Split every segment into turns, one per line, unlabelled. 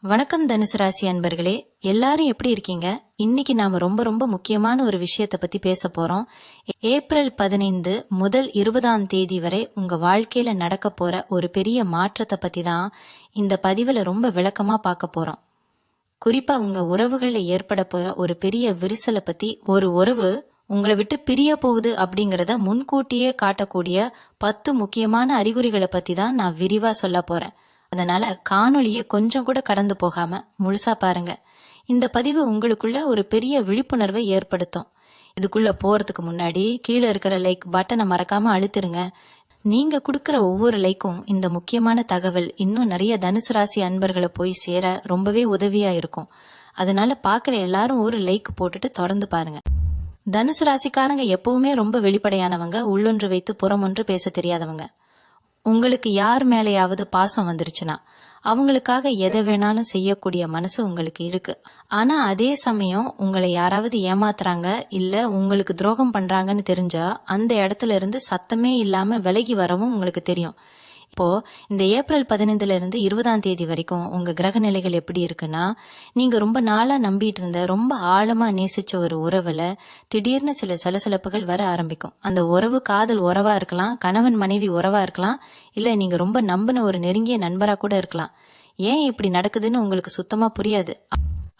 வணக்கம் தனுசு ராசி அன்பர்களே, எல்லாரும் எப்படி இருக்கீங்க? இன்னைக்கு நாம ரொம்ப ரொம்ப முக்கியமான ஒரு விஷயத்தை பத்தி பேச போறோம். ஏப்ரல் 15 முதல் 20ஆம் தேதி வரை உங்க வாழ்க்கையில நடக்க போற ஒரு பெரிய மாற்றத்தை பத்தி தான் இந்த பதிவுல ரொம்ப விளக்கமா பார்க்க போறோம். குறிப்பா உங்க உறவுகள்ல ஏற்பட போற ஒரு பெரிய விரிசலை பத்தி, ஒரு உறவு உங்களை விட்டு பிரிய போகுது அப்படிங்கறத முன்கூட்டியே காட்டக்கூடிய 10 முக்கியமான அறிகுறிகளை பத்தி தான் நான் விரிவா சொல்ல போறேன். அதனால காணொளியை கொஞ்சம் கூட கடந்து போகாம முழுசா பாருங்க. இந்த பதிவு உங்களுக்குள்ள ஒரு பெரிய விழிப்புணர்வை ஏற்படுத்தும். இதுக்குள்ள போறதுக்கு முன்னாடி கீழே இருக்கிற லைக் பட்டனை மறக்காம அழுத்திருங்க. நீங்க கொடுக்கற ஒவ்வொரு லைக்கும் இந்த முக்கியமான தகவல் இன்னும் நிறைய தனுசு ராசி அன்பர்களை போய் சேர ரொம்பவே உதவியா இருக்கும். அதனால பாக்குற எல்லாரும் ஒரு லைக் போட்டுட்டு தொடர்ந்து பாருங்க. தனுசு ராசிக்காரங்க எப்பவுமே ரொம்ப வெளிப்படையானவங்க, உள்ளொன்று வைத்து புறமொன்று பேச தெரியாதவங்க. உங்களுக்கு யார் மேலேயாவது பாசம் வந்துருச்சுன்னா அவங்களுக்காக எதை வேணாலும் செய்யக்கூடிய மனசு உங்களுக்கு இருக்கு. ஆனா அதே சமயம் உங்களை யாராவது ஏமாத்துறாங்க இல்ல உங்களுக்கு துரோகம் பண்றாங்கன்னு தெரிஞ்சா அந்த இடத்துல இருந்து சத்தமே இல்லாம விலகி வரவும் உங்களுக்கு தெரியும். இப்போ இந்த ஏப்ரல் 15 இருந்து 20ஆம் தேதி வரைக்கும் உங்க கிரக நிலைகள் எப்படி இருக்குன்னா, நீங்க ரொம்ப நாளா நம்பிட்டு இருந்த ரொம்ப ஆழமா நேசிச்ச ஒரு உறவுல திடீர்னு சில சலசலப்புகள் வர ஆரம்பிக்கும். அந்த உறவு காதல் உறவா இருக்கலாம், கணவன் மனைவி உறவா இருக்கலாம், இல்ல நீங்க ரொம்ப நம்பின ஒரு நெருங்கிய நண்பரா கூட இருக்கலாம். ஏன் இப்படி நடக்குதுன்னு உங்களுக்கு சுத்தமா புரியாது.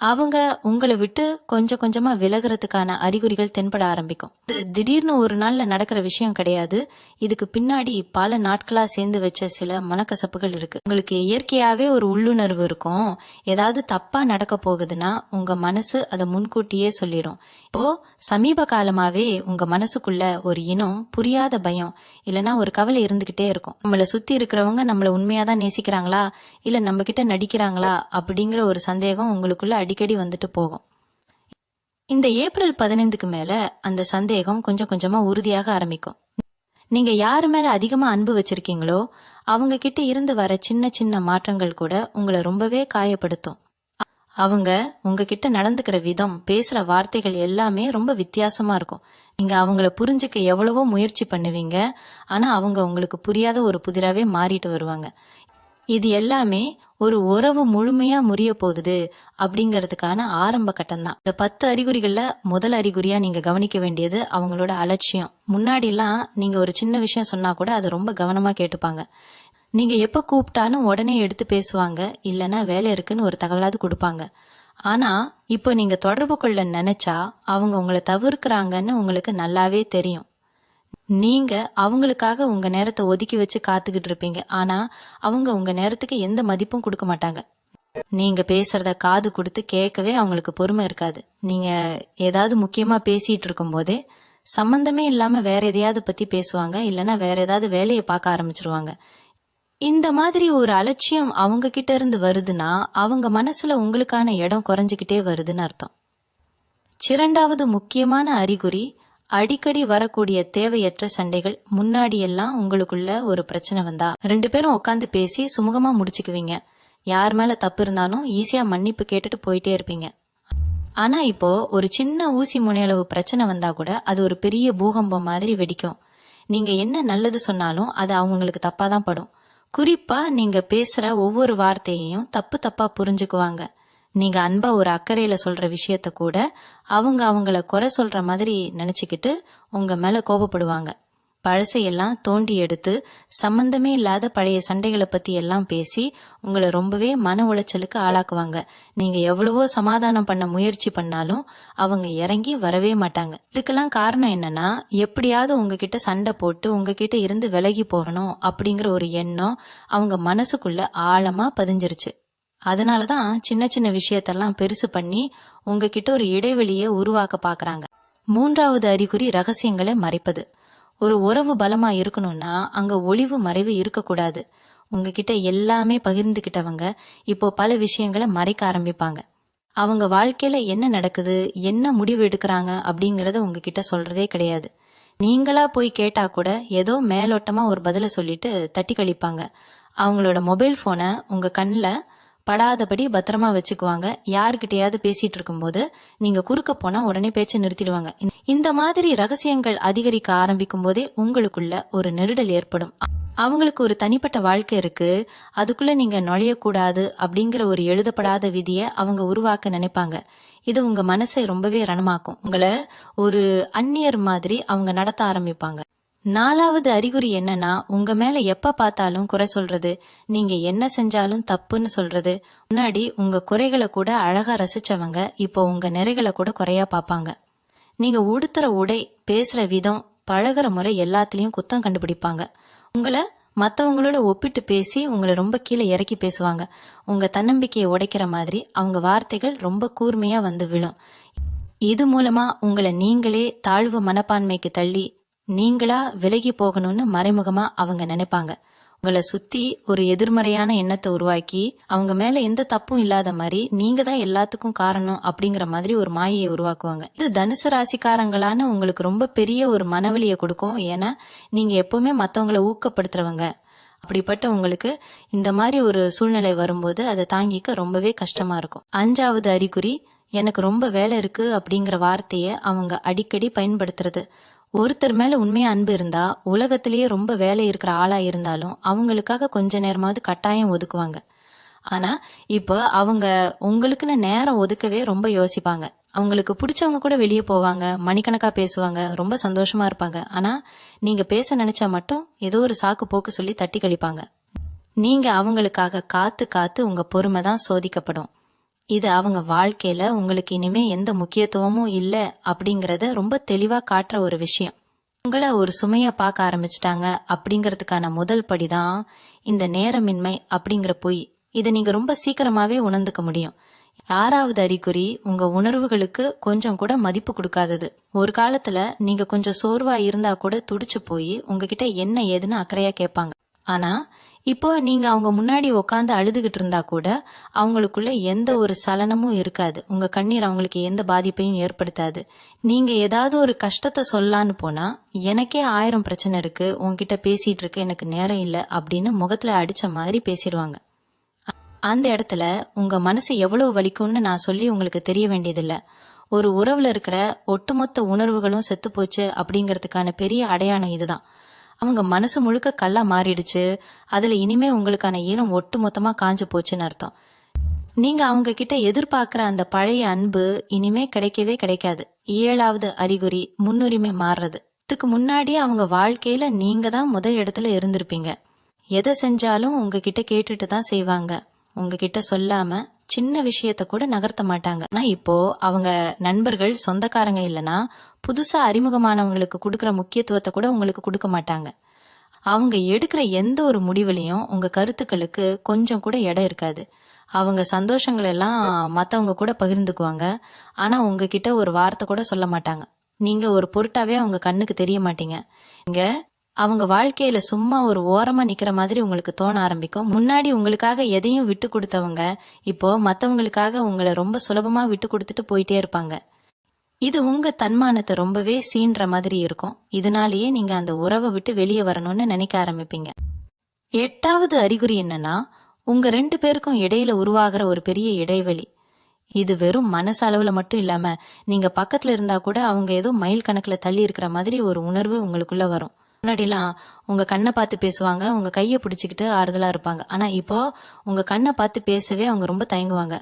அவங்க உங்களை விட்டு கொஞ்சம் கொஞ்சமா விலகிறதுக்கான அறிகுறிகள் தென்பட ஆரம்பிக்கும். திடீர்னு ஒரு நாள்ல நடக்கிற விஷயம் கிடையாது. இதுக்கு பின்னாடி பல நாட்களா சேர்ந்து வச்ச சில மனக்கசப்புகள் இருக்கு. உங்களுக்கு இயற்கையாவே ஒரு உள்ளுணர்வு இருக்கும். ஏதாவது தப்பா நடக்க போகுதுன்னா உங்க மனசு அதை முன்கூட்டியே சொல்லிடும். இப்போ சமீப காலமாவே உங்க மனசுக்குள்ள ஒரு இனம் புரியாத பயம் இல்லைன்னா ஒரு கவலை இருந்துகிட்டே இருக்கும். நம்மளை சுத்தி இருக்கிறவங்க நம்மளை உண்மையாதான் நேசிக்கிறாங்களா இல்ல நம்ம கிட்ட நடிக்கிறாங்களா அப்படிங்கிற ஒரு சந்தேகம் உங்களுக்குள்ள அடிக்கடி வந்துட்டு போகும். இந்த ஏப்ரல் 15க்கு மேல அந்த சந்தேகம் கொஞ்சம் கொஞ்சமா உறுதியாக ஆரம்பிக்கும். நீங்க யாரு மேல அதிகமா அன்பு வச்சிருக்கீங்களோ அவங்க கிட்ட இருந்து வர சின்ன சின்ன மாற்றங்கள் கூட உங்களை ரொம்பவே காயப்படுத்தும். அவங்க உங்ககிட்ட நடந்துக்கிற விதம், பேசுற வார்த்தைகள் எல்லாமே ரொம்ப வித்தியாசமா இருக்கும். நீங்க அவங்கள புரிஞ்சுக்க எவ்வளவோ முயற்சி பண்ணுவீங்க, ஆனா அவங்க உங்களுக்கு புரியாத ஒரு புதிராவே மாறிட்டு வருவாங்க. இது எல்லாமே ஒரு உறவு முழுமையா முறிய போகுது அப்படிங்கறதுக்கான ஆரம்ப கட்டம் தான். இந்த 10 அறிகுறிகள்ல முதல் அறிகுறியா நீங்க கவனிக்க வேண்டியது அவங்களோட அலட்சியம். முன்னாடி எல்லாம் நீங்க ஒரு சின்ன விஷயம் சொன்னா கூட அதை ரொம்ப கவனமா கேட்டுப்பாங்க. நீங்க எப்ப கூப்பிட்டாலும் உடனே எடுத்து பேசுவாங்க, இல்லைன்னா வேலை இருக்குன்னு ஒரு தகவலாவது கொடுப்பாங்க. ஆனா இப்போ நீங்க தொடர்பு கொள்ள நினைச்சா அவங்க உங்களை தவிர்க்கிறாங்கன்னு உங்களுக்கு நல்லாவே தெரியும். நீங்க அவங்களுக்காக உங்க நேரத்தை ஒதுக்கி வச்சு காத்துக்கிட்டு இருப்பீங்க, ஆனா அவங்க உங்க நேரத்துக்கு எந்த மதிப்பும் கொடுக்க மாட்டாங்க. நீங்க பேசுறத காது கொடுத்து கேட்கவே அவங்களுக்கு பொறுமை இருக்காது. நீங்க ஏதாவது முக்கியமா பேசிட்டு இருக்கும் போதே சம்பந்தமே இல்லாம வேற எதையாவது பத்தி பேசுவாங்க, இல்லைன்னா வேற ஏதாவது வேலையை பார்க்க ஆரம்பிச்சிருவாங்க. இந்த மாதிரி ஒரு அலட்சியம் அவங்க கிட்ட இருந்து வருதுன்னா அவங்க மனசுல உங்களுக்கான இடம் குறைஞ்சுக்கிட்டே வருதுன்னு அர்த்தம். இரண்டாவது முக்கியமான அறிகுறி அடிக்கடி வரக்கூடிய தேவையற்ற சண்டைகள். முன்னாடி எல்லாம் உங்களுக்குள்ள ஒரு பிரச்சனை வந்தா 2 பேரும் உட்காந்து பேசி சுமூகமா முடிச்சுக்குவீங்க. யார் மேல தப்பு இருந்தாலும் ஈஸியா மன்னிப்பு கேட்டுட்டு போயிட்டே இருப்பீங்க. ஆனா இப்போ ஒரு சின்ன ஊசி முனையளவு பிரச்சனை வந்தா கூட அது ஒரு பெரிய பூகம்பம் மாதிரி வெடிக்கும். நீங்க என்ன நல்லது சொன்னாலும் அது அவங்களுக்கு தப்பாதான் படும். குறிப்பா நீங்க பேசுற ஒவ்வொரு வார்த்தையையும் தப்பு தப்பா புரிஞ்சுக்குவாங்க. நீங்க அன்பா ஒரு அக்கறையில சொல்ற விஷயத்த கூட அவங்க அவங்கள குறை சொல்ற மாதிரி நினைச்சுக்கிட்டு உங்க மேல கோபப்படுவாங்க. பழசையெல்லாம் தோண்டி எடுத்து சம்பந்தமே இல்லாத பழைய சண்டைகளை பத்தி எல்லாம் பேசி உங்களை ரொம்பவே மன உளைச்சலுக்கு ஆளாக்குவாங்க. நீங்க எவ்வளவோ சமாதானம் பண்ண முயற்சி பண்ணாலும் அவங்க இறங்கி வரவே மாட்டாங்க. இதுக்கெல்லாம் காரணம் என்னன்னா, எப்படியாவது உங்ககிட்ட சண்டை போட்டு உங்ககிட்ட இருந்து விலகி போகணும் அப்படிங்கிற ஒரு எண்ணம் அவங்க மனசுக்குள்ள ஆழமா பதிஞ்சிருச்சு. அதனாலதான் சின்ன சின்ன விஷயத்தெல்லாம் பெருசு பண்ணி உங்ககிட்ட ஒரு இடைவெளியை உருவாக்க பாக்குறாங்க. மூன்றாவது அறிகுறி ரகசியங்களை மறைப்பது. ஒரு உறவு பலமா இருக்கணும்னா அங்க ஒளிவு மறைவு இருக்கக்கூடாது. உங்ககிட்ட எல்லாமே பகிர்ந்துகிட்டவங்க இப்போ பல விஷயங்களை மறைக்க ஆரம்பிப்பாங்க. அவங்க வாழ்க்கையில என்ன நடக்குது, என்ன முடிவு எடுக்கிறாங்க அப்படிங்கறத உங்ககிட்ட சொல்றதே கிடையாது. நீங்களா போய் கேட்டா கூட ஏதோ மேலோட்டமா ஒரு பதில சொல்லிட்டு தட்டி கழிப்பாங்க. அவங்களோட மொபைல் போனை உங்க கண்ணுல படாதபடி பத்திரமா வச்சுக்குவாங்க. யாருக்கிட்டையாவது பேசிட்டு இருக்கும் போது நீங்க குறுக்க போனா உடனே பேச்சை நிறுத்திடுவாங்க. இந்த மாதிரி ரகசியங்கள் அதிகரிக்க ஆரம்பிக்கும் போதே உங்களுக்குள்ள ஒரு நெருடல் ஏற்படும். அவங்களுக்கு ஒரு தனிப்பட்ட வாழ்க்கை இருக்கு, அதுக்குள்ள நீங்க நுழையக்கூடாது அப்படிங்கிற ஒரு எழுதப்படாத விதியை அவங்க உருவாக்க நினைப்பாங்க. இது உங்க மனசை ரொம்பவே ரணமாக்கும். உங்களை ஒரு அந்நியர் மாதிரி அவங்க நடத்த ஆரம்பிப்பாங்க. 4வது அறிகுறி என்னன்னா, உங்க மேல எப்ப பார்த்தாலும் குறை சொல்றது, நீங்க என்ன செஞ்சாலும் தப்புன்னு சொல்றது. முன்னாடி உங்க குறைகளை கூட அழகா ரசிச்சவங்க இப்போ உங்க நிறைகளை கூட குறையா பார்ப்பாங்க. நீங்க உடுத்துற உடை, பேசுற விதம், பழகுற முறை எல்லாத்துலயும் குத்தம் கண்டுபிடிப்பாங்க. உங்களை மத்தவங்களோட ஒப்பிட்டு பேசி உங்களை ரொம்ப கீழே இறக்கி பேசுவாங்க. உங்க தன்னம்பிக்கையை உடைக்கிற மாதிரி அவங்க வார்த்தைகள் ரொம்ப கூர்மையா வந்து விழும். இது மூலமா உங்களை நீங்களே தாழ்வு மனப்பான்மைக்கு தள்ளி நீங்களா விலகி போகணும்னு மறைமுகமா அவங்க நினைப்பாங்க. உங்களை சுத்தி ஒரு எதிர்மறையான எண்ணத்தை உருவாக்கி அவங்க மேல எந்த தப்பும் இல்லாத மாதிரி நீங்க தான் எல்லாத்துக்கும் காரணம் அப்படிங்கிற மாதிரி ஒரு மாயையை உருவாக்குவாங்க. இது தனுசு ராசிக்காரங்களான உங்களுக்கு ரொம்ப பெரிய ஒரு மனவலியை கொடுக்கும். ஏன்னா நீங்க எப்பவுமே மத்தவங்களை ஊக்கப்படுத்துறவங்க. அப்படிப்பட்ட உங்களுக்கு இந்த மாதிரி ஒரு சூழ்நிலை வரும்போது அதை தாங்கிக்க ரொம்பவே கஷ்டமா இருக்கும். 5வது அறிகுறி, எனக்கு ரொம்ப வேலை இருக்கு அப்படிங்கிற வார்த்தையை அவங்க அடிக்கடி பயன்படுத்துறது. ஒருத்தர் மேல உண்மையா அன்பு இருந்தா உலகத்திலேயே ரொம்ப வேலை இருக்கிற ஆளா இருந்தாலும் அவங்களுக்காக கொஞ்ச நேரமாவது கட்டாயம் ஒதுக்குவாங்க. ஆனா இப்ப அவங்க உங்களுக்குன்னு நேரம் ஒதுக்கவே ரொம்ப யோசிப்பாங்க. அவங்களுக்கு பிடிச்சவங்க கூட வெளியே போவாங்க, மணிக்கணக்கா பேசுவாங்க, ரொம்ப சந்தோஷமா இருப்பாங்க. ஆனா நீங்க பேச நினைச்சா மட்டும் ஏதோ ஒரு சாக்கு போக்கு சொல்லி தட்டி கழிப்பாங்க. நீங்க அவங்களுக்காக காத்து காத்து உங்க பொறுமை தான் சோதிக்கப்படும். இது அவங்க வாழ்க்கையில உங்களுக்கு இனிமே எந்த முக்கியத்துவமும் இல்ல அப்படிங்கறத ரொம்ப தெளிவா காட்டுற ஒரு விஷயம். உங்களை ஒரு சுமையா பார்க்க ஆரம்பிச்சிட்டாங்க அப்படிங்கறதுக்கான முதல் படிதான் இந்த நேரமின்மை அப்படிங்கிற பொய். இதை நீங்க ரொம்ப சீக்கிரமாவே உணர்ந்துக்க முடியும். 6வது அறிகுறி, உங்க உணர்வுகளுக்கு கொஞ்சம் கூட மதிப்பு கொடுக்காதது. ஒரு காலத்துல நீங்க கொஞ்சம் சோர்வா இருந்தா கூட துடிச்சு போய் உங்ககிட்ட என்ன ஏதுன்னு அக்கறையா கேட்பாங்க. ஆனா இப்போ நீங்க அவங்க முன்னாடி உட்காந்து அழுதுகிட்டு இருந்தா கூட அவங்களுக்குள்ள எந்த ஒரு சலனமும் இருக்காது. உங்க கண்ணீர் அவங்களுக்கு எந்த பாதிப்பையும் ஏற்படுத்தாது. நீங்க ஏதாவது ஒரு கஷ்டத்தை சொல்லலான்னு போனா, எனக்கே 1000 பிரச்சனை இருக்கு, உன்கிட்ட பேசிட்டு இருக்கு, எனக்கு நேரம் இல்ல அப்படின்னு முகத்துல அடிச்ச மாதிரி பேசிடுவாங்க. அந்த இடத்துல உங்க மனசு எவ்வளவு வலிக்கும்னு நான் சொல்லி உங்களுக்கு தெரிய வேண்டியதில்ல. ஒரு உறவுல இருக்கிற ஒட்டுமொத்த உணர்வுகளும் செத்து போச்சு அப்படிங்கறதுக்கான பெரிய அடையாளம் இதுதான். அவங்க மனசு முழுக்க கல்லா மாறிடுச்சு, அதுல இனிமே உங்களுக்கான ஈரம் ஒட்டு மொத்தமா காஞ்சு போச்சுன்னு அர்த்தம். நீங்க அவங்க கிட்ட எதிர்பார்க்கிற அந்த பழைய அன்பு இனிமே கிடைக்கவே கிடைக்காது. 7வது அறிகுறி, முன்னுரிமை மாறுறது. இதுக்கு முன்னாடி அவங்க வாழ்க்கையில நீங்க தான் முதல் இடத்துல இருந்திருப்பீங்க. எதை செஞ்சாலும் உங்ககிட்ட கேட்டுட்டு தான் செய்வாங்க. உங்ககிட்ட சொல்லாம சின்ன விஷயத்த கூட நகர்த்த மாட்டாங்க. ஆனா இப்போ அவங்க நண்பர்கள், சொந்தக்காரங்க இல்லனா புதுசா அறிமுகமானவங்களுக்கு கொடுக்கற முக்கியத்துவத்தை கூட உங்களுக்கு கொடுக்க மாட்டாங்க. அவங்க எடுக்கிற எந்த ஒரு முடிவுலையும் உங்க கருத்துக்களுக்கு கொஞ்சம் கூட இடம் இருக்காது. அவங்க சந்தோஷங்கள் எல்லாம் மத்தவங்க கூட பகிர்ந்துக்குவாங்க. ஆனா உங்ககிட்ட ஒரு வார்த்தை கூட சொல்ல மாட்டாங்க. நீங்க ஒரு பொருட்டாவே அவங்க கண்ணுக்கு தெரிய மாட்டீங்க. இங்க அவங்க வாழ்க்கையில சும்மா ஒரு ஓரமா நிக்கிற மாதிரி உங்களுக்கு தோண ஆரம்பிக்கும். முன்னாடி உங்களுக்காக எதையும் விட்டு கொடுத்தவங்க இப்போ மத்தவங்களுக்காக உங்களை ரொம்ப சுலபமா விட்டு கொடுத்துட்டு போயிட்டே இருப்பாங்க. இது உங்க தன்மானத்தை ரொம்பவே சீன்ற மாதிரி இருக்கும். இதனாலேயே நீங்க அந்த உறவை விட்டு வெளியே வரணும்னு நினைக்க ஆரம்பிப்பீங்க. 8வது அறிகுறி என்னன்னா, உங்க 2 பேருக்கும் இடையில உருவாகிற ஒரு பெரிய இடைவெளி. இது வெறும் மனசு அளவுல மட்டும் இல்லாம நீங்க பக்கத்துல இருந்தா கூட அவங்க ஏதோ மைல் கணக்குல தள்ளி இருக்கிற மாதிரி ஒரு உணர்வு உங்களுக்குள்ள வரும். முன்னாடிலாம் உங்க கண்ணை பார்த்து பேசுவாங்க, உங்க கையை பிடிச்சிக்கிட்டு ஆறுதலா இருப்பாங்க. ஆனா இப்போ உங்க கண்ணை பார்த்து பேசவே அவங்க ரொம்ப தயங்குவாங்க.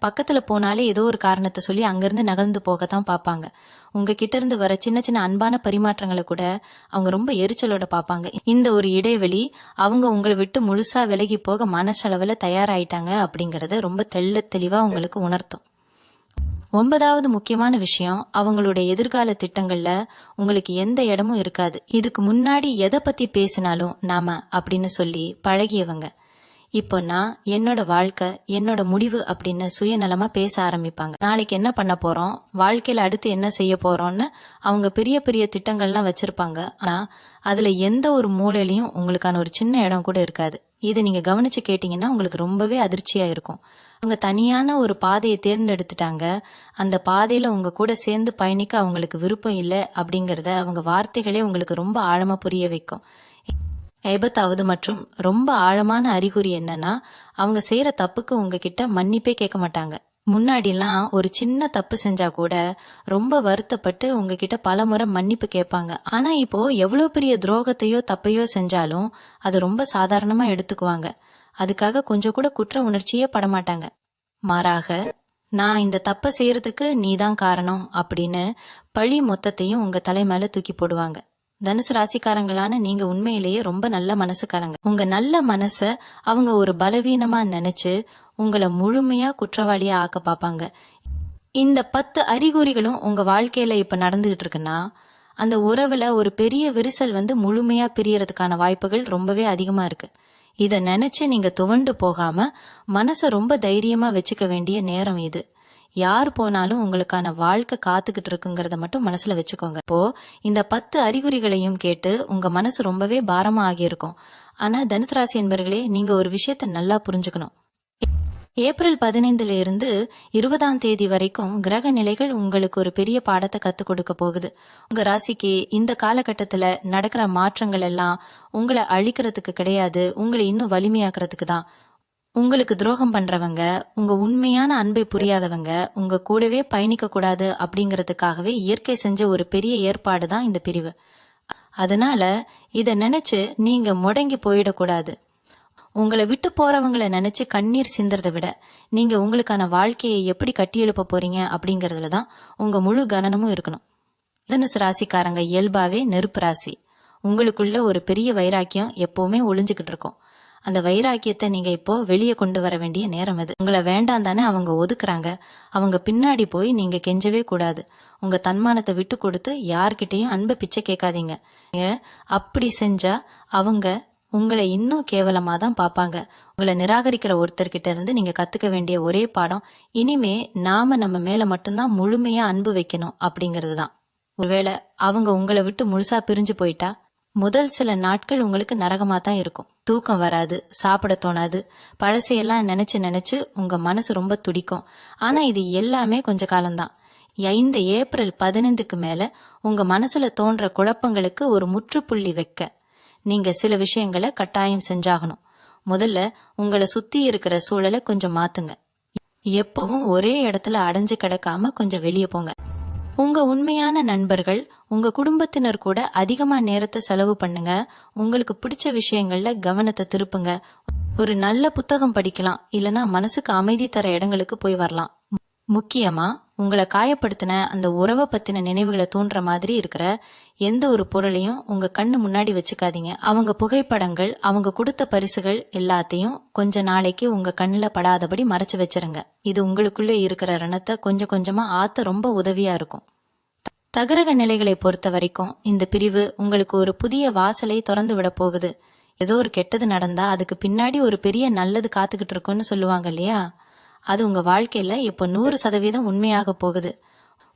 பக்கத்துல போனாலே ஏதோ ஒரு காரணத்தை சொல்லி அங்கிருந்து நகர்ந்து போகத்தான் பார்ப்பாங்க. உங்ககிட்ட இருந்து வர சின்ன சின்ன அன்பான பரிமாற்றங்களை கூட அவங்க ரொம்ப எரிச்சலோட பார்ப்பாங்க. இந்த ஒரு இடைவெளி அவங்க உங்களை விட்டு முழுசா விலகி போக மனசளவுல தயாராயிட்டாங்க அப்படிங்கறத ரொம்ப தெளிவா உங்களுக்கு உணர்த்தும். 9வது முக்கியமான விஷயம், அவங்களுடைய எதிர்கால திட்டங்கள்ல உங்களுக்கு எந்த இடமும் இருக்காது. இதுக்கு முன்னாடி எதை பத்தி பேசினாலும் நாம அப்படின்னு சொல்லி பழகியவங்க இப்போ நான் என்னோட வாழ்க்கை என்னோட முடிவு அப்படின்னு சுயநலமா பேச ஆரம்பிப்பாங்க. நாளைக்கு என்ன பண்ண போறோம், வாழ்க்கையில அடுத்து என்ன செய்ய போறோம்னு அவங்க பெரிய பெரிய திட்டங்கள்லாம் வச்சிருப்பாங்க. ஆனா அதுல எந்த ஒரு மூலையிலயும் உங்களுக்கான ஒரு சின்ன இடம் கூட இருக்காது. இதை நீங்க கவனிச்சு கேட்டீங்கன்னா உங்களுக்கு ரொம்பவே அதிர்ச்சியா இருக்கும். அவங்க தனியான ஒரு பாதையை தேர்ந்தெடுத்துட்டாங்க. அந்த பாதையில உங்க கூட சேர்ந்து பயணிக்க அவங்களுக்கு விருப்பம் இல்லை அப்படிங்கறத அவங்க வார்த்தைகளே உங்களுக்கு ரொம்ப ஆழமா புரிய வைக்கும். 50வது மற்றும் ரொம்ப ஆழமான அறிகுறி என்னன்னா, அவங்க செய்யற தப்புக்கு உங்ககிட்ட மன்னிப்பே கேட்க மாட்டாங்க. முன்னாடிலாம் ஒரு சின்ன தப்பு செஞ்சா கூட ரொம்ப வருத்தப்பட்டு உங்ககிட்ட பலமுறை மன்னிப்பு கேட்பாங்க. ஆனா இப்போ எவ்வளவு பெரிய துரோகத்தையோ தப்பையோ செஞ்சாலும் அது ரொம்ப சாதாரணமா எடுத்துக்குவாங்க. அதுக்காக கொஞ்சம் கூட குற்ற உணர்ச்சியே படமாட்டாங்க. மாறாக, நான் இந்த தப்ப செய்யறதுக்கு நீதான் காரணம் அப்படின்னு பழி மொத்தத்தையும் உங்க தலை மேல தூக்கி போடுவாங்க. தனுசு ராசிக்காரங்களான நீங்க உண்மையிலேயே ரொம்ப நல்ல மனசுக்காரங்க. உங்க நல்ல மனச அவங்க ஒரு பலவீனமா நினைச்சு உங்களை முழுமையா குற்றவாளியா ஆக்க பாப்பாங்க. இந்த 10 அறிகுறிகளும் உங்க வாழ்க்கையில இப்ப நடந்துகிட்டு இருக்குன்னா, அந்த உறவுல ஒரு பெரிய விரிசல் முழுமையா பிரியறதுக்கான வாய்ப்புகள் ரொம்பவே அதிகமா இருக்கு. இத நினைச்சு நீங்க துவண்டு போகாம மனச ரொம்ப தைரியமா வச்சுக்க வேண்டிய நேரம் இது. யார் போனாலும் உங்களுக்கான வாழ்க்கை காத்துக்கிட்டு இருக்குங்கிறத மட்டும் மனசுல வச்சுக்கோங்க. இப்போ இந்த 10 அறிகுறிகளையும் கேட்டு உங்க மனசு ரொம்பவே பாரமா ஆகியிருக்கும். ஆனா தனுசு ராசி என்பர்களே, நீங்க ஒரு விஷயத்த நல்லா புரிஞ்சுக்கணும். ஏப்ரல் 15 இருந்து 20ஆம் தேதி வரைக்கும் கிரக நிலைகள் உங்களுக்கு ஒரு பெரிய பாடத்தை கத்துக் கொடுக்க போகுது. உங்க ராசிக்கு இந்த காலகட்டத்துல நடக்கிற மாற்றங்கள் எல்லாம் உங்களை அழிக்கிறதுக்கு கிடையாது, உங்களை இன்னும் வலிமையாக்குறதுக்கு தான். உங்களுக்கு துரோகம் பண்றவங்க, உங்க உண்மையான அன்பை புரியாதவங்க உங்க கூடவே பயணிக்க கூடாது அப்படிங்கறதுக்காகவே இயற்கை செஞ்ச ஒரு பெரிய ஏற்பாடு தான் இந்த பிரிவு. அதனால இத நினைச்சு நீங்க முடங்கி போயிடக்கூடாது. உங்களை விட்டு போறவங்களை நினைச்சு கண்ணீர் சிந்துறதை விட நீங்க உங்களுக்கான வாழ்க்கையை எப்படி கட்டி எழுப்ப போறீங்க அப்படிங்கறதுல தான் உங்க முழு கவனமும் இருக்கணும். தனுசு ராசிக்காரங்க இயல்பாவே நெருப்பு ராசி. உங்களுக்குள்ள ஒரு பெரிய வைராக்கியம் எப்பவுமே ஒளிஞ்சுக்கிட்டு இருக்கும். அந்த வைராக்கியத்தை நீங்க இப்போ வெளியே கொண்டு வர வேண்டிய நேரம் இது. உங்களை வேண்டாம் தானே அவங்க ஒதுக்குறாங்க. அவங்க பின்னாடி போய் நீங்க கெஞ்சவே கூடாது. உங்க தன்மானத்தை விட்டு கொடுத்து யார்கிட்டையும் அன்பை பிச்சை கேட்காதீங்க. அப்படி செஞ்சா அவங்க உங்களை இன்னும் கேவலமா தான் பாப்பாங்க. உங்களை நிராகரிக்கிற ஒருத்தர்கிட்ட இருந்து நீங்க கத்துக்க வேண்டிய ஒரே பாடம், இனிமே நாம நம்ம மேல மட்டும்தான் முழுமையா அன்பு வைக்கணும் அப்படிங்கிறது தான். ஒருவேளை அவங்க உங்களை விட்டு முழுசா பிரிஞ்சு போயிட்டா முதல் சில நாட்கள் உங்களுக்கு நரகமா தான் இருக்கும். தூக்கம் வராது, சாப்பிட தோணாது, பழசையெல்லாம் நினைச்சு நினைச்சு உங்க மனசு ரொம்ப துடிக்கும். ஆனா இது எல்லாமே கொஞ்ச காலம்தான். இந்த ஏப்ரல் 15க்கு மேல உங்க மனசுல தோன்ற குழப்பங்களுக்கு ஒரு முற்றுப்புள்ளி வைக்க நீங்க சில விஷயங்களை கட்டாயம் செஞ்சாகணும். முதல்ல உங்களை சுத்தி இருக்கிற சூழலை கொஞ்சம் மாத்துங்க. எப்பவும் ஒரே இடத்துல அடைஞ்சு கிடக்காம கொஞ்சம் வெளியே போங்க. உங்க உண்மையான நண்பர்கள், உங்க குடும்பத்தினர் கூட அதிகமா நேரத்தை செலவு பண்ணுங்க. உங்களுக்கு பிடிச்ச விஷயங்கள்ல கவனத்தை திருப்புங்க. ஒரு நல்ல புத்தகம் படிக்கலாம், இல்லனா மனசுக்கு அமைதி தர இடங்களுக்கு போய் வரலாம். முக்கியமா உங்களை காயப்படுத்தின அந்த உறவை பத்தின நினைவுகளை தூண்டுற மாதிரி இருக்கிற எந்த ஒரு பொருளையும் உங்க கண்ணு முன்னாடி வச்சுக்காதீங்க. அவங்க புகைப்படங்கள், அவங்க கொடுத்த பரிசுகள் எல்லாத்தையும் கொஞ்ச நாளைக்கு உங்க கண்ணுல படாதபடி மறைச்சு வச்சிருங்க. இது உங்களுக்குள்ள இருக்கிற ரணத்தை கொஞ்சம் கொஞ்சமா ஆத்த ரொம்ப உதவியா இருக்கும். தகரக நிலைகளை பொறுத்த வரைக்கும் இந்த பிரிவு உங்களுக்கு ஒரு புதிய வாசலை திறந்து விட போகுது. ஏதோ ஒரு கெட்டது நடந்தா அதுக்கு பின்னாடி ஒரு பெரிய நல்லது காத்துக்கிட்டு இருக்குன்னு சொல்லுவாங்க இல்லையா? அது உங்க வாழ்க்கையில இப்போ 100% உண்மையாக போகுது.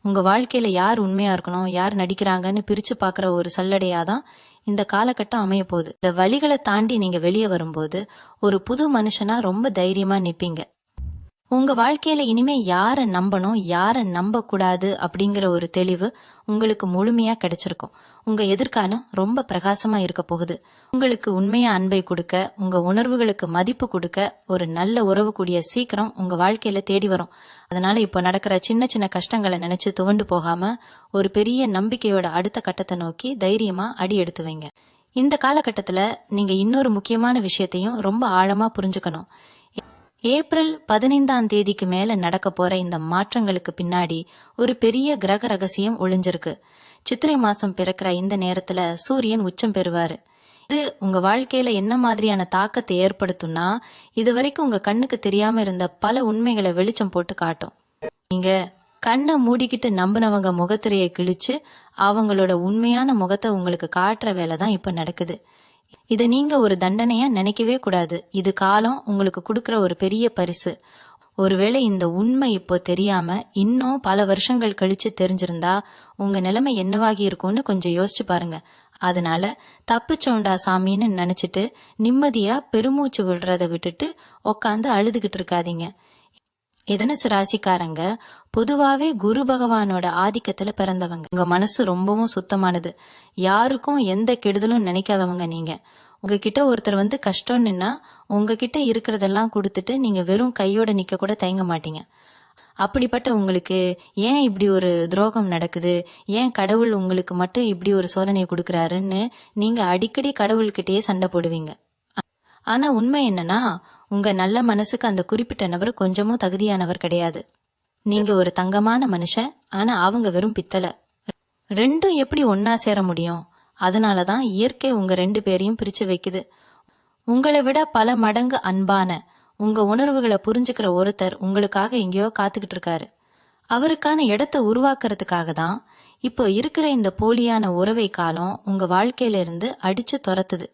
உங்க வாழ்க்கையில யார் உண்மையா இருக்கணும், யார் நடிக்கிறாங்கன்னு பிரிச்சு பாக்குற ஒரு சல்லடையாதான் இந்த காலகட்டம் அமைய போகுது. இந்த வழிகளை தாண்டி நீங்க வெளியே வரும்போது ஒரு புது மனுஷனா ரொம்ப தைரியமா நிப்பீங்க. உங்க வாழ்க்கையில இனிமே யார நம்பணும், யார நம்ப கூடாது அப்படிங்கிற ஒரு தெளிவு உங்களுக்கு முழுமையா கிடைச்சிருக்கும். உங்க எதிர்காலம் ரொம்ப பிரகாசமா இருக்க போகுது. உங்களுக்கு உண்மையா அன்பை கொடுக்க, உங்க உணர்வுகளுக்கு மதிப்பு கொடுக்க ஒரு நல்ல உறவு கூடிய சீக்கிரம் உங்க வாழ்க்கையில தேடி வரும். அதனால இப்ப நடக்கிற சின்ன சின்ன கஷ்டங்களை நினைச்சு துவண்டு போகாம ஒரு பெரிய நம்பிக்கையோட அடுத்த கட்டத்தை நோக்கி தைரியமா அடி எடுத்து வைங்க. இந்த காலகட்டத்துல நீங்க இன்னொரு முக்கியமான விஷயத்தையும் ரொம்ப ஆழமா புரிஞ்சுக்கணும். ஏப்ரல் 15ஆம் தேதிக்கு மேல நடக்க போற இந்த மாற்றங்களுக்கு பின்னாடி ஒரு பெரிய கிரக ரகசியம் ஒளிஞ்சிருக்கு. சித்திரை மாசம் பிறக்கிற இந்த நேரத்துல சூரியன் உச்சம் பெறுவாரு. இது உங்க வாழ்க்கையில என்ன மாதிரியான தாக்கத்தை ஏற்படுத்தும்னா, இதுவரைக்கும் உங்க கண்ணுக்கு தெரியாம இருந்த பல உண்மைகளை வெளிச்சம் போட்டு காட்டும். நீங்க கண்ணை மூடிக்கிட்டு நம்பினவங்க முகத்திரையை கிழிச்சு அவங்களோட உண்மையான முகத்தை உங்களுக்கு காட்டுற வேலை தான் இப்ப நடக்குது. இத நீங்க ஒரு தண்டனையா நினைக்கவே கூடாது. இது காலம் உங்களுக்கு கொடுக்கற ஒரு பெரிய பரிசு. ஒருவேளை இந்த உண்மை இப்போ தெரியாம இன்னும் பல வருஷங்கள் கழிச்சு தெரிஞ்சிருந்தா உங்க நிலைமை என்னவாகி இருக்கும்னு கொஞ்சம் யோசிச்சு பாருங்க. அதனால தப்பிச்சோண்டா சாமின்னு நினைச்சிட்டு நிம்மதியா பெருமூச்சு விடுறத விட்டுட்டு உக்காந்து அழுதுகிட்டு இருக்காதீங்க. தனுசு ராசிக்காரங்க பொதுவாவே குரு பகவானோட ஆதிக்கத்துல பிறந்தவங்க. உங்க மனசு ரொம்பவும் சுத்தமானது. யாருக்கும் எந்த கெடுதலும் நினைக்காதவங்க நீங்க. உங்ககிட்ட ஒருத்தர் கஷ்டம்னுன்னா உங்ககிட்ட இருக்கிறதெல்லாம் கொடுத்துட்டு நீங்க வெறும் கையோட நிக்க கூட தயங்க மாட்டீங்க. அப்படிப்பட்ட உங்களுக்கு ஏன் இப்படி ஒரு துரோகம் நடக்குது, ஏன் கடவுள் உங்களுக்கு மட்டும் இப்படி ஒரு சோதனை கொடுக்கறாருன்னு நீங்க அடிக்கடி கடவுள்கிட்டயே சண்டை போடுவீங்க. ஆனா உண்மை என்னன்னா, உங்க நல்ல மனசுக்கு அந்த குறிப்பிட்ட நபர் கொஞ்சமும் தகுதியானவர் கிடையாது. நீங்க ஒரு தங்கமான மனுஷன், ஆனா அவங்க வெறும் பித்தளை. ரெண்டும் எப்படி ஒன்னா சேர முடியும்? அதனாலதான் இயற்கை உங்க 2 பேரையும் பிரிச்சு வைக்குது. உங்களை விட பல மடங்கு அன்பான, உங்க உணர்வுகளை புரிஞ்சுக்கிற ஒருத்தர் உங்களுக்காக எங்கேயோ காத்துக்கிட்டு இருக்காரு. அவருக்கான இடத்தை உருவாக்குறதுக்காக தான் இப்போ இருக்கிற இந்த போலியான உறவை காலம் உங்க வாழ்க்கையில இருந்து அடிச்சு துரத்துது.